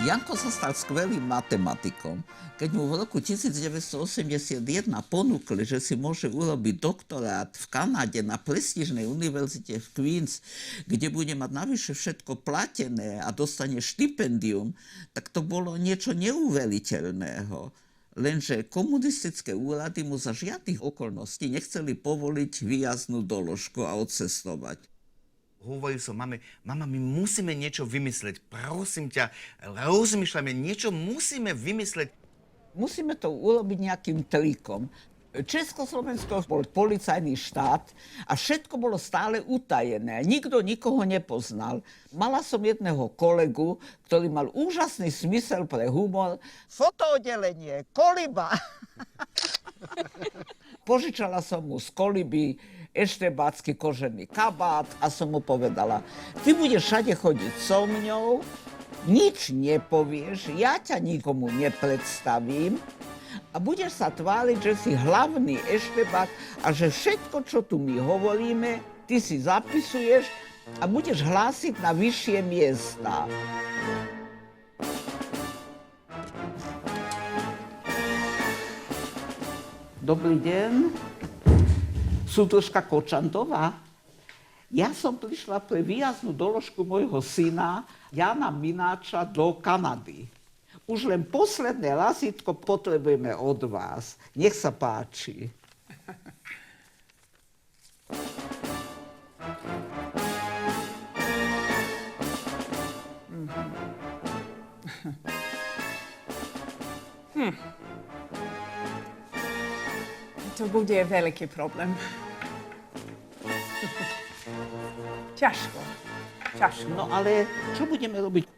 Janko sa stal skvelým matematikom. Keď mu v roku 1981 ponúkli, že si môže urobiť doktorát v Kanade na prestížnej univerzite v Queens, kde bude mať navyše všetko platené a dostane štipendium, tak to bolo niečo neuveriteľného. Lenže komunistické úrady mu za žiadnych okolností nechceli povoliť výjazdnú doložku a odcestovať. Hovoril som mame, mama, my musíme niečo vymysleť. Prosím ťa, rozmýšľame, niečo musíme vymysleť. Musíme to urobiť nejakým trikom. Československo bol policajný štát a všetko bolo stále utajené. Nikto nikoho nepoznal. Mala som jedného kolegu, ktorý mal úžasný smysel pre humor. Fotooddelenie, koliba. Požičala som mu z koliby eštebácky kožený kabát a som mu povedala, ty budeš všade chodiť so mňou, nič nepovieš, ja ťa nikomu nepredstavím a budeš sa tváriť, že si hlavný eštebák a že všetko, čo tu my hovoríme, ty si zapisuješ a budeš hlásiť na vyššie miesta. Dobrý deň. Súdružka Kočandová. Ja som prišla pre výjazdnú doložku môjho syna Jana Mináča do Kanady. Už len posledné razítko potrebujeme od vás. Nech sa páči. To bude veľký problém. Ťažko. No ale čo budeme robiť?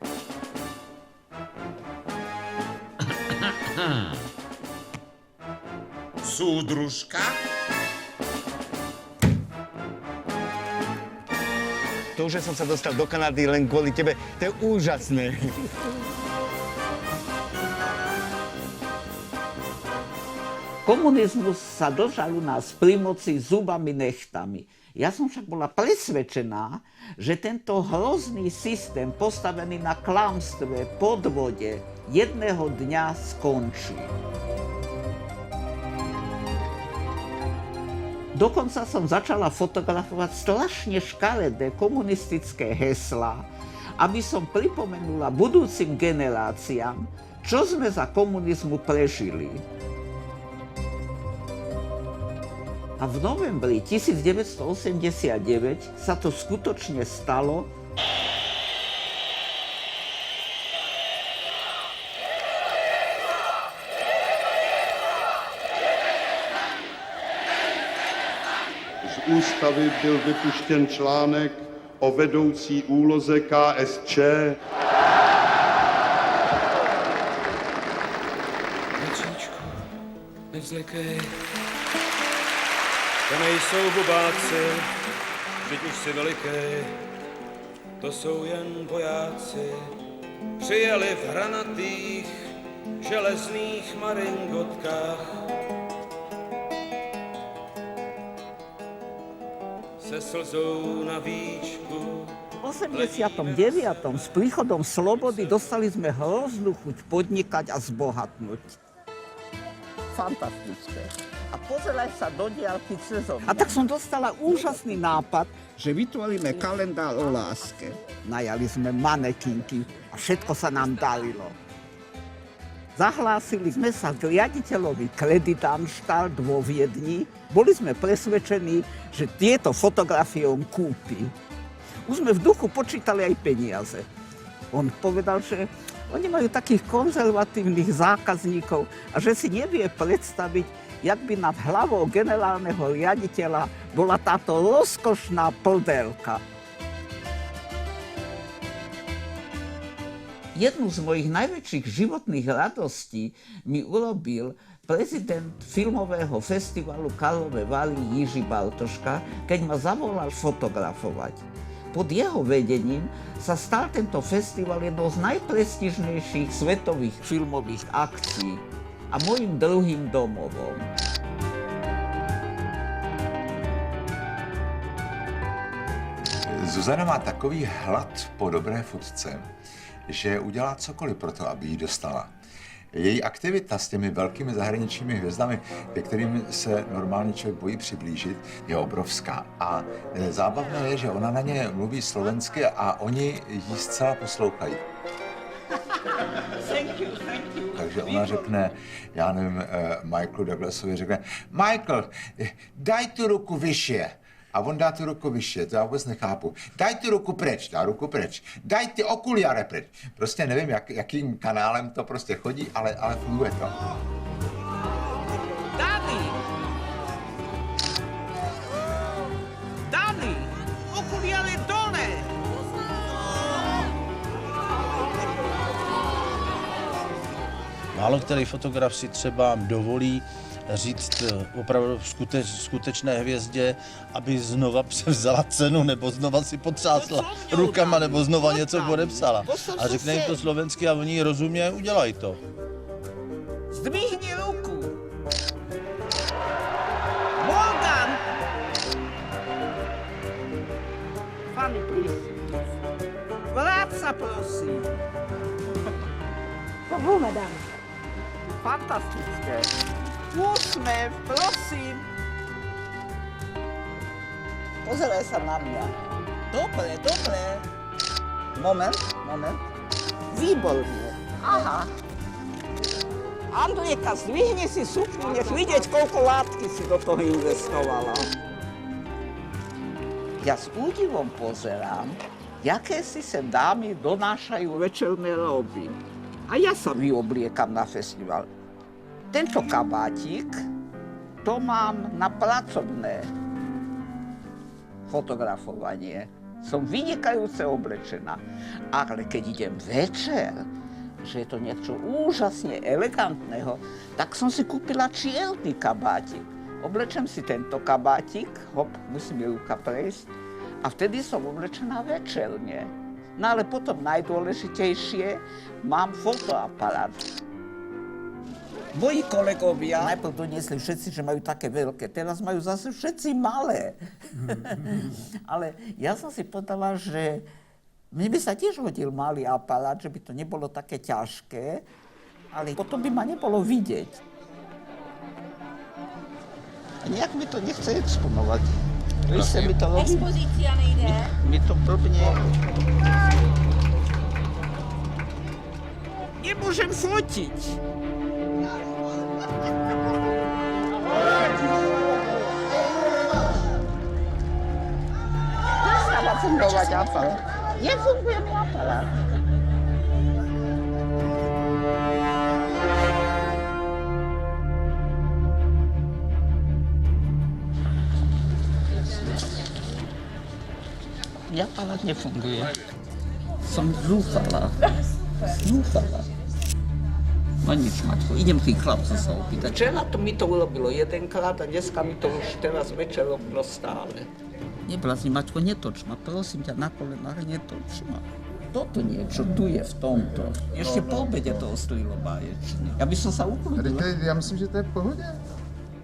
Súdružka? To, že som sa dostal do Kanady len kvôli tebe, to je úžasné. Komunizmus sa dožal u nás pri moci zubami nechtami. Ja som však bola presvedčená, že tento hrozný systém postavený na klamstve, podvode, jedného dňa skončí. Dokonca som začala fotografovať strašne škaredé komunistické heslá, aby som pripomenula budúcim generáciám, čo sme za komunizmu prežili. A v novembri 1989 sa to skutočne stalo. Z ústavy byl vypuštěn článek o vedoucí úloze KSČ. Děcíčku, nevzlikej. To nejsou bubáci, vždyť už si velikej, to jsou jen vojáci. Přijeli v hranatých, železných maringotkách. Se slzou na víčku. V 89. s príchodom slobody dostali sme hroznú chuť podnikať a zbohatnúť. fantastické. A pozeraj sa do diaľky cez okno. A tak som dostala úžasný nápad, že vytvoríme kalendár o láske. Najali sme manekinky a všetko sa nám darilo. Zahlásili sme sa k riaditeľovi Kreditanstalt vo Viedni. Boli sme presvedčení, že tieto fotografie on kúpi. Už sme v duchu počítali aj peniaze. On povedal, že oni majú takých konzervatívnych zákazníkov a že si nevie predstaviť, jak by nad hlavou generálneho riaditeľa bola táto rozkošná pldelka. Jednu z mojich najväčších životných radostí mi urobil prezident filmového festivalu Karlove Vary Jiří Bartoška, keď ma zavolal fotografovať. Pod jeho vedením sa stal tento festival jednou z najprestižnejších svetových filmových akcií a mojím druhým domovom. Zuzana má takový hlad po dobré fotce, že udělá cokoliv pro to, aby ji dostala. Její aktivita s těmi velkými zahraničními hvězdami, ke kterým se normálně člověk bojí přiblížit, je obrovská. A zábavné je, že ona na ně mluví slovensky a oni ji zcela poslouchají. Takže ona řekne, já nevím, Michaelu Douglasovi řekne, Michael, daj tu ruku vyššie. A on dá tu ruku vyššie, to já vůbec nechápu. Daj tu ruku preč, dá ruku preč. Daj ty okuliare preč. Prostě nevím, jakým kanálem to prostě chodí, ale funguje to. Dani, okuliare dole! Málo který fotograf si třeba dovolí říct opravdu skutečné hvězdě, aby znova převzala cenu, nebo znova si potřásla rukama, nebo znova něco podepsala. A řekne jim to slovensky a oni rozumějí, udělají to. Zdvihni ruku! Morgan! Fanny, please. Vráť sa, prosím. Bonjour, madame. Fantastické. Úsmev, prosím. Pozeraj sa na mňa. Dobre, dobre. Moment. Výborne. Aha. Andrieka, zdvihni si sukňu, nech vidieť, koľko látky si do toho investovala. Ja s údivom pozerám, jaké si sem dámy donášajú večerné roby. A ja sa vyobliekam na festival. Tento kabátik, to mám na pracovné fotografovanie. Som vynikajúce oblečená. Ale keď idem večer, že je to niečo úžasne elegantného, tak som si kúpila čierny kabátik. Oblečem si tento kabátik, hop, musí mi ruka prejsť, a vtedy som oblečená večerne. No ale potom najdôležitejšie, mám fotoaparát. Moji kolegovia najprv doniesli všetci, že majú také veľké, teraz majú zase všetci malé. Ale ja som si povedala, že mne by sa tiež hodil malý aparát, že by to nebolo také ťažké, ale potom by ma nebolo vidieť. A nejak mi to nechce exponovať. Víš, mi to robí... Expozícia nejde. Mi to blbne... Nemôžem fotiť. Prestáva fungovať aparát. Nefunguje mi aparát. Aparát nefunguje. Som zúfala. No nič, Maťko, idem tých chlapcov sa opýtať. Včera mi to urobilo jedenkrát a dneska mi to už teraz večer robilo stále. Neblázni, Maťko, netoč ma, prosím ťa, na kolenách, netoč ma. Toto niečo tu je v tomto. Ešte po obede to ostrilo báječne. Ja by som sa ukludil. Já myslím, že to je v pohodě.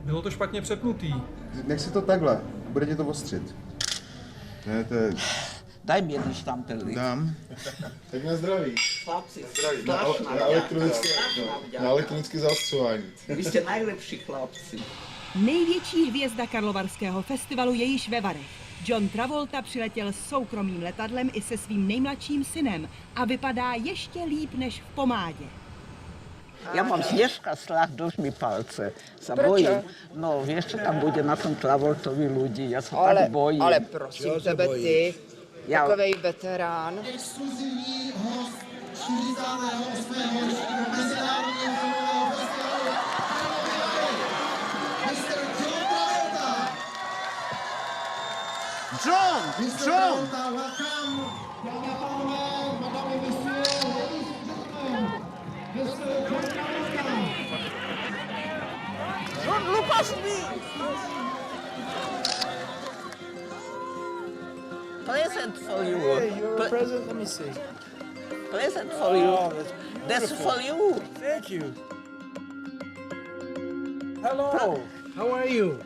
Bylo to špatně přepnutý. Nech si to takhle, bude ti to ostřit. Ne, to je... Daj mi jedný štamperlík. Dám. Tak na zdraví. Chlapci, Na elektronické zaostřování. Vy jste najlepší chlapci. Největší hvězda Karlovarského festivalu je již ve Varech. John Travolta přiletěl s soukromým letadlem i se svým nejmladším synem a vypadá ještě líp než v pomádě. Ja mám Snežka strach, drž mi palce. Sa Prečo? bojím. No, vieš, čo tam bude na tom Travoltovi ľudí. Ja sa tak bojím. Ale prosím tebe ty, takovej veterán. Exkluzivní host 48. mezinárodního filmového festivalu Mr. John Travolta. John! Mr. Travolta, welcome. Dámy a pánové, madame et messieurs, ladies and gentlemen, Mr. John Travolta. John, look at me! Present for you. Hey, you're a present. Let me see. Present for you. Oh, That's beautiful. for you. Thank you. Hello. How are you?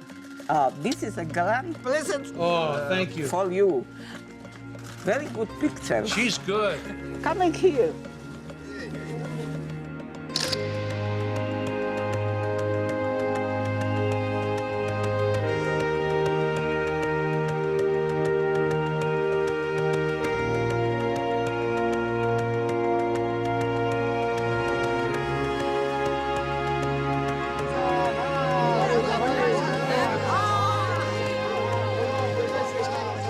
This is a grand present. Oh, thank you. For you. Very good picture. She's good. Coming here.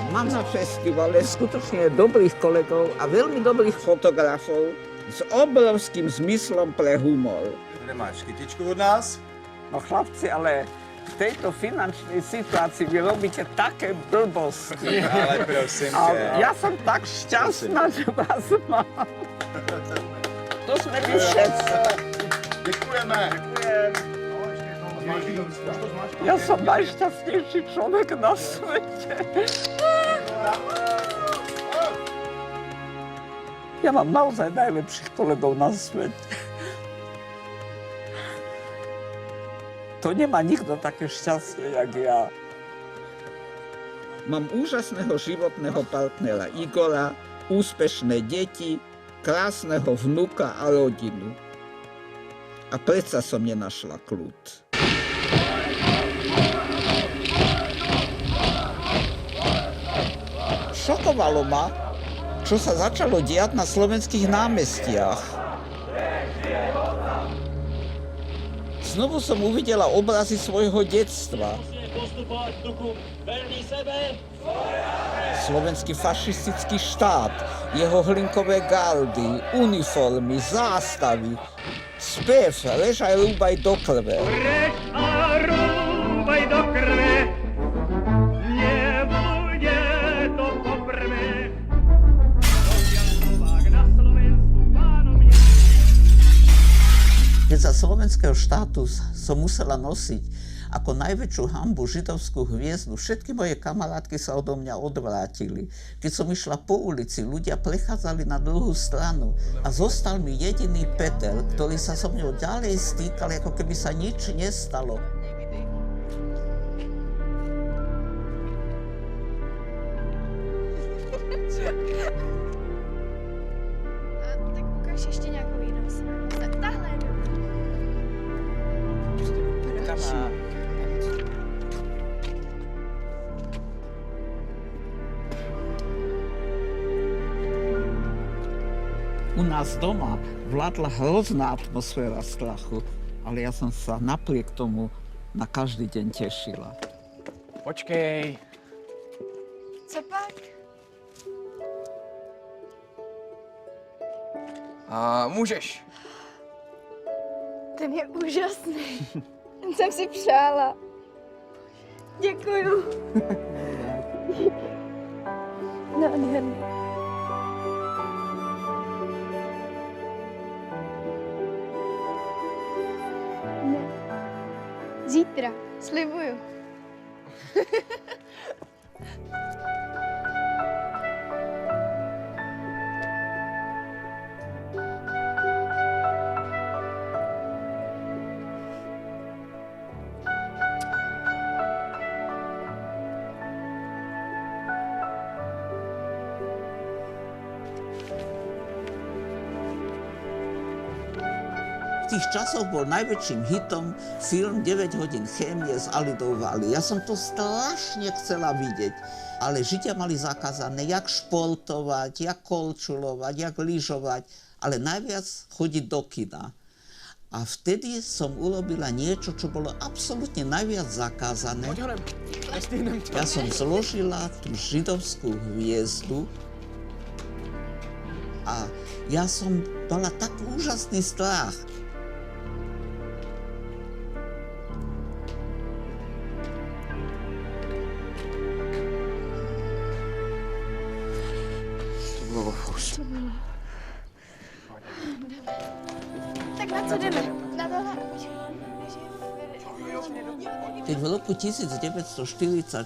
Mám na festivale skutočne dobrých kolegov a veľmi dobrých fotografov s obrovským zmyslom pre humor. Nemáš kytičku od nás? No chlapci, ale v tejto finančnej situácii vy robíte také blbosti. Ale prosím A tě. ja som tak šťastná, že vás mám. To sme my všetci. Děkujeme. Ja som najšťastnejší človek na svete. Ja mám naozaj najlepších kolegov na svete. To nemá nikto také šťastie, jak ja. Mám úžasného životného partnera Igora, úspešné deti, krásneho vnuka a rodinu. A predsa som nenašla kľud. Šokovalo ma, čo sa začalo diať na slovenských námestiach. Znovu som uvidela obrazy svojho detstva. Slovenský fašistický štát, jeho hlinkové gardy, uniformy, zástavy, spev Ležaj, rúbaj do krve. Rúbaj do krve, nebude to poprvé. Keď za slovenského štátu som musela nosiť ako najväčšiu hanbu židovskú hviezdu, všetky moje kamarátky sa odo mňa odvrátili. Keď som išla po ulici, ľudia prechádzali na druhú stranu a zostal mi jediný Peter, ktorý sa so mňou ďalej stýkal, ako keby sa nič nestalo. Tak ukáž ještě nějakou jinou stranu. Tak tahle. U nás doma vládla hrozná atmosféra strachu, ale ja som sa napriek tomu na každý deň tešila. Počkej. Co pak? A můžeš. Ten je úžasný. Ten jsem si přála. Děkuju. Nádherný. Ne. Zítra, slibuju. tých časoch bol najväčším hitom film 9 hodín chémie z Alidou Vali. Ja som to strašne chcela vidieť, ale Židia mali zakázané jak športovať, jak kolčulovať, jak lyžovať, ale najviac chodiť do kina. A vtedy som urobila niečo, čo bolo absolútne najviac zakázané. Ja som zložila tú židovskú hviezdu a ja som mala tak úžasný strach. To bylo fous. Tak na co jdeme? Na tohle. Keď v roku 1944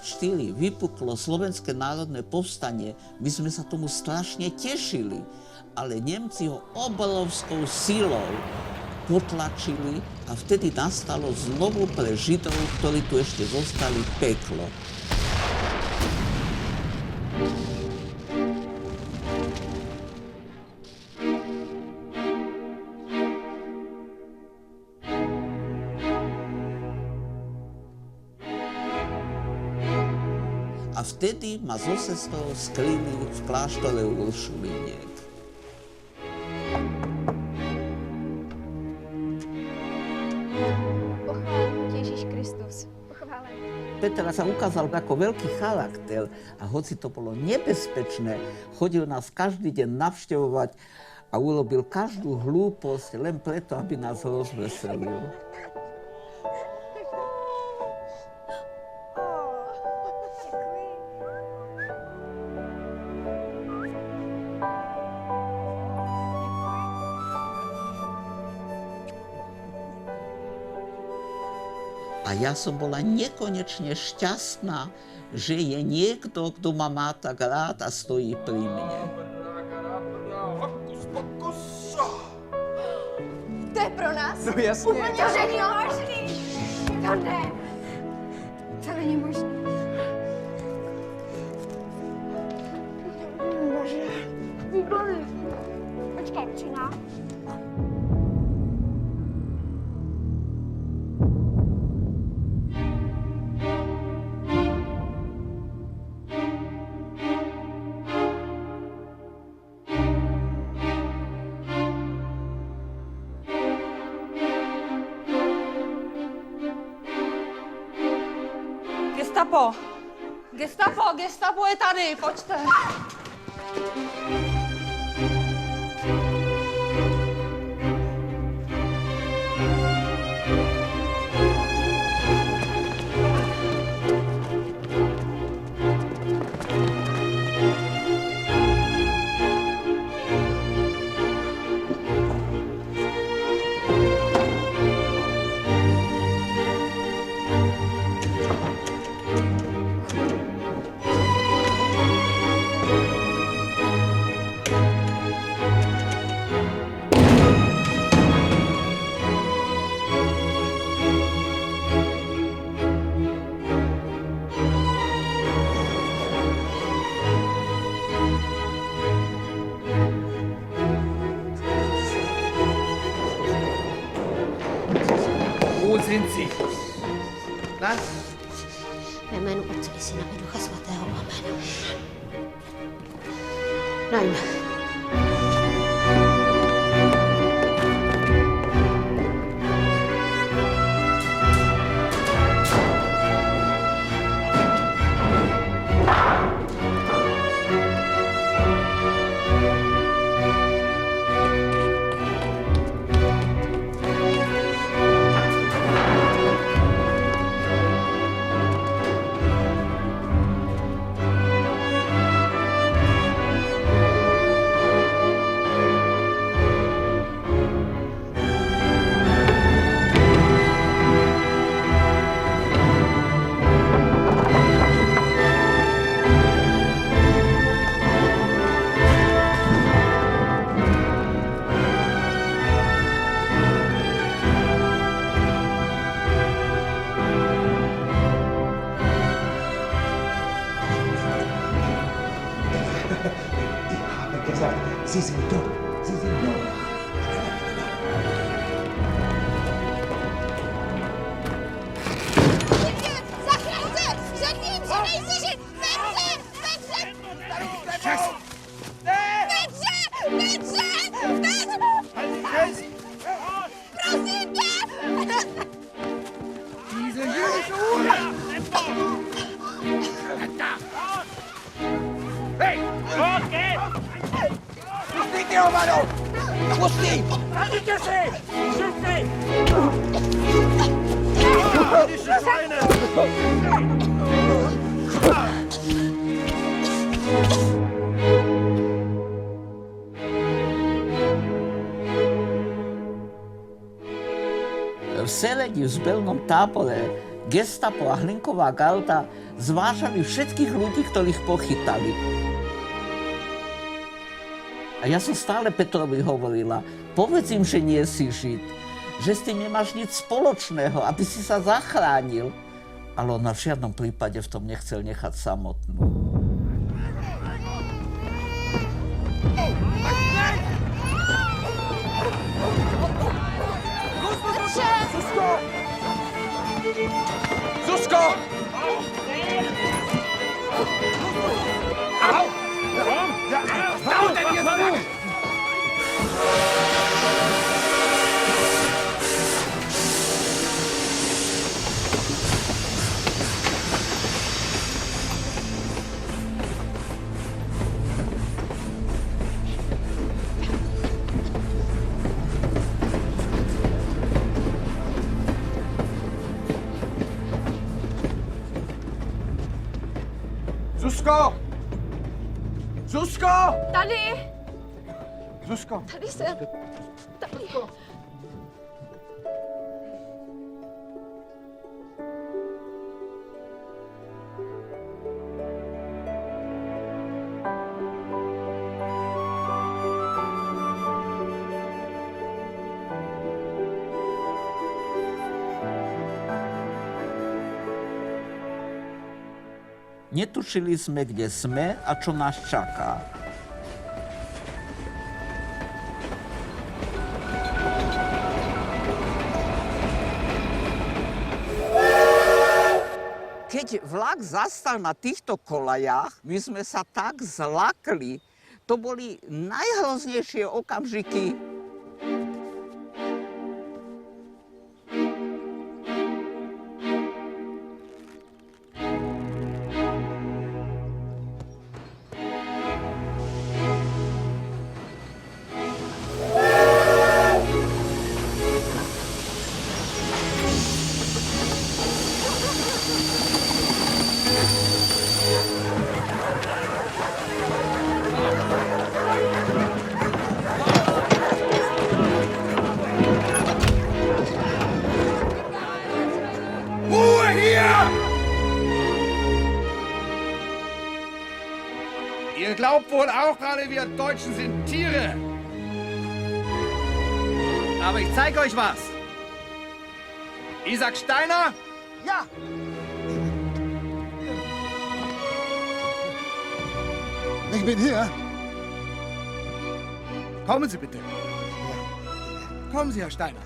vypuklo Slovenské národné povstanie, my sme sa tomu strašne tešili, ale Nemci ho obrovskou silou potlačili a vtedy nastalo znovu pre Židov, ktorí tu ešte zostali, peklo. A vtedy ma so sestrou skrýli v kláštore Uršuliniek. Pochválený Ježíš Kristus. Pochválený. Peter sa ukázal ako veľký charakter a hoci to bolo nebezpečné, chodil nás každý deň navštevovať a urobil každú hlúposť len preto, aby nás rozveselil. A ja som bola nekonečne šťastná, že je niekto, kto ma má tak rád a stojí pri mne. To je pro nás? No jasně. Úplně možný. To ne. To není možné. Bože. Výborný. Počkej, přina. Gestapo je tady, pojďte. Úzinci. Na? Ve jménu Otce i Syna i Ducha Svatého. Amen. Najme. Sie sind tot. Sie sind tot. Pustite ho, Mano! Pusti! Radíte si! Všichni! V Seledi v zbelnom tábore gestapo a Hlinková garda zvážali všetkých ľudí, ktorých pochytali. A ja som stále Petrovi hovorila, povedz im, že nie si Žid, že s tým nemáš nič spoločného, aby si sa zachránil. Ale on v žiadnom prípade v tom nechcel nechať samotnú. Zuzko! Au! Stau denn hier so lange? Zuzko! Zuzko! Tady! Zuzko! Tady jsem. Tady. Netušili sme, kde sme a čo nás čaká. Keď vlak zastal na týchto kolajách, my sme sa tak zlakli. To boli najhroznejšie okamžiky. Ihr glaubt wohl auch alle, wir Deutschen sind Tiere. Aber ich zeige euch was. Isaac Steiner? Ja. Ich bin hier. Kommen Sie bitte. Kommen Sie, Herr Steiner.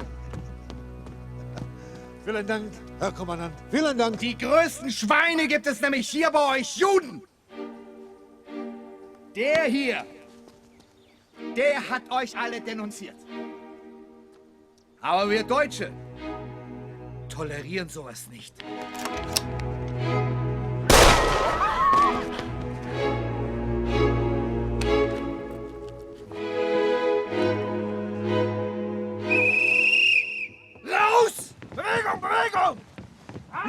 Vielen Dank, Herr Kommandant. Vielen Dank. Die größten Schweine gibt es nämlich hier bei euch Juden. Der hier, der hat euch alle denunziert. Aber wir Deutsche tolerieren sowas nicht. Raus! Bewegung, Bewegung!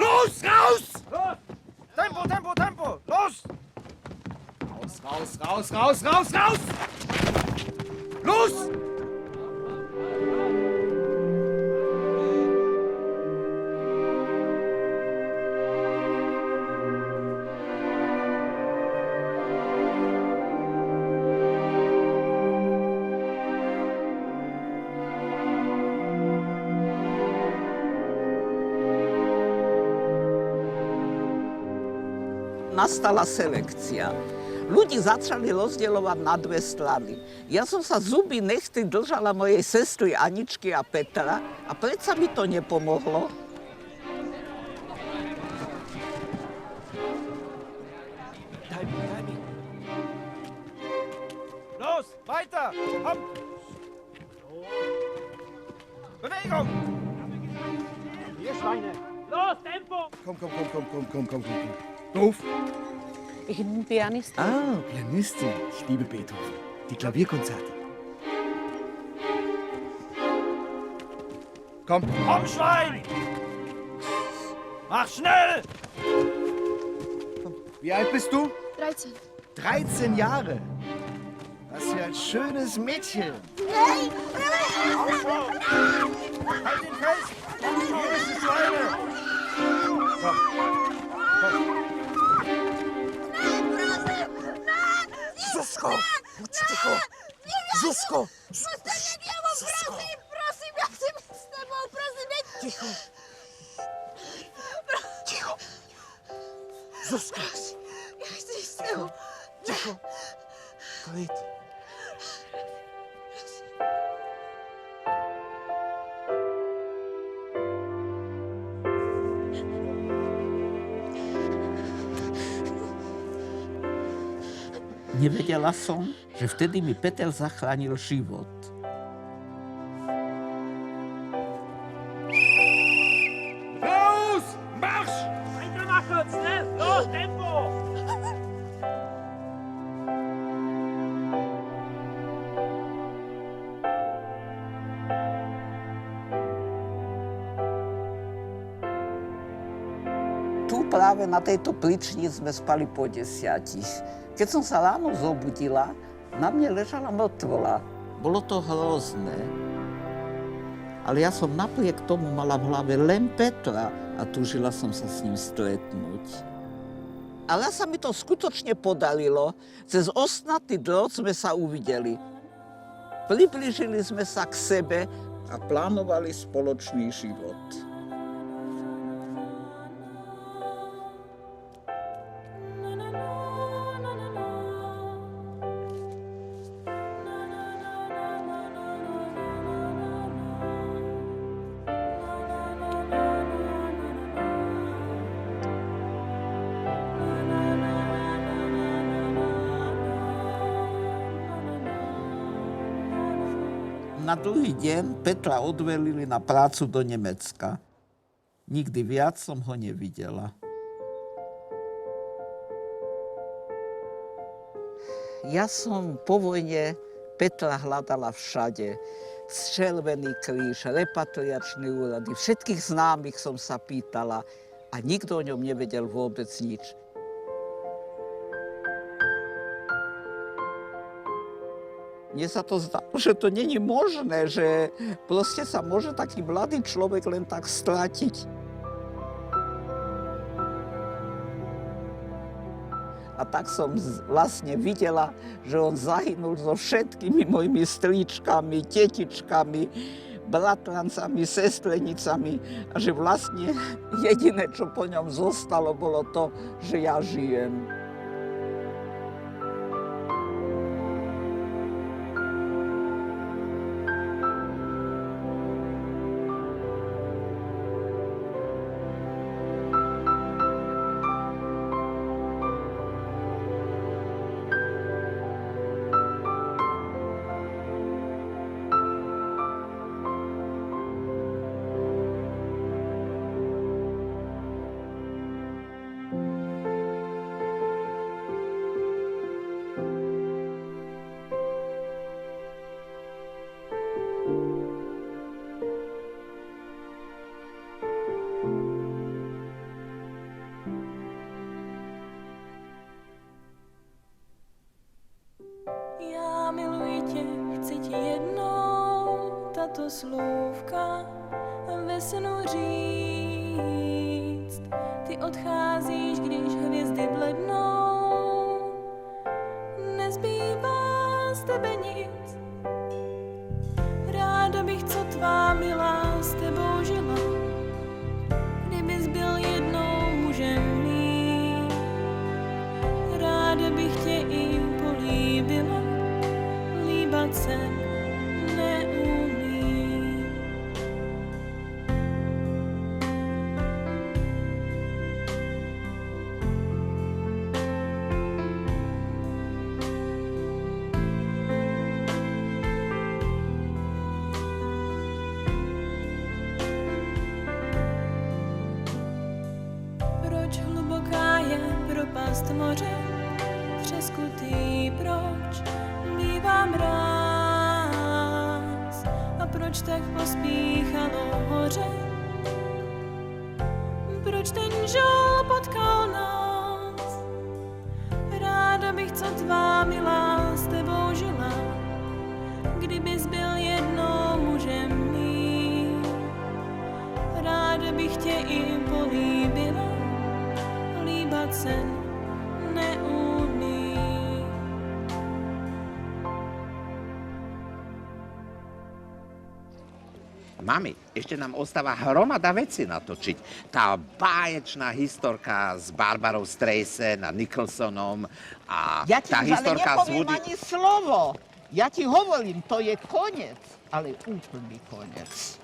Los, raus! Los! Tempo, Tempo, Tempo! Los! Raus, raus, raus, raus, raus! Los! Nastala selekcia. Ľudí začali rozdielovať na dve strany. Ja som sa zuby nechty držala mojej sestry Aničky a Petra a predsa mi to nepomohlo. Los, weiter! Komm! Bewegung! Hier, Schweine! Los, Tempo! Komm. Ruf! Ich bin Pianistin. Ah, Pianistin. Ich liebe Beethoven. die Klavierkonzerte. Komm. Komm, Schwein! Mach schnell! Wie alt bist du? 13. 13 Jahre. Was für ein schönes Mädchen. Nein! Halt ihn fest! Hier ist die Schweine! Komm, komm. Zuzko! Ticho! Zuzko! Zuzko! Prosím, já chci být s tebou, prosím, Ticho! Ticho! Zuzko! já chci s tebou. Ticho! Klid! Nevedela som, že vtedy mi Peter zachránil život. Raus! Marsch! Weitermachen, schnell! Los, Tempo! Tu práve na tejto plični sme spali po 10. Keď som sa ráno zobudila, na mne ležala mŕtvola. Bolo to hrozné. Ale ja som napriek tomu mala v hlave len Petra a túžila som sa s ním stretnúť. Ale sa mi to skutočne podarilo. Cez ostnatý drôt sme sa uvideli. Priblížili sme sa k sebe a plánovali spoločný život. Na druhý deň Petra odvelili na prácu do Nemecka. Nikdy viac som ho nevidela. Ja som po vojne Petra hľadala všade. Červený kríž, repatriačné úrady, všetkých známych som sa pýtala a nikto o ňom nevedel vôbec nič. Mne sa to zdá, že to není možné, že proste sa môže taký mladý človek len tak stratiť. A tak som vlastne videla, že on zahynul so všetkými mojimi strýčkami, tetičkami, bratrancami, sestrenicami a že vlastne jediné, čo po ňom zostalo, bolo to, že ja žijem. Já miluji tě, chci ti jednou tato slůvka ve snu říct. Ty odcházíš, když hvězdy blednou, nezbývá z tebe nic. Ráda bych, co tvá milá s tebou žila, kdybys byl jednou mužem mým. Ráda bych tě i políbila, líbat se neumím. Proč hluboká je propast moře, přeskutý proč bývá proč tak pospíchalo hoře? Proč ten žal potkal nás? Ráda bych, co tvá milá s tebou žila, kdybys byl jednou mužem mým. Ráda bych tě i políbila, líbat se neumí. Mami, ešte nám ostáva hromada veci natočiť. Tá báječná historka s Barbarou Streisand a Nicholsonom a Ja ti tá už ale historka s nepoviem Woody... ani slovo. Ja ti hovorím, to je koniec, ale úplný koniec.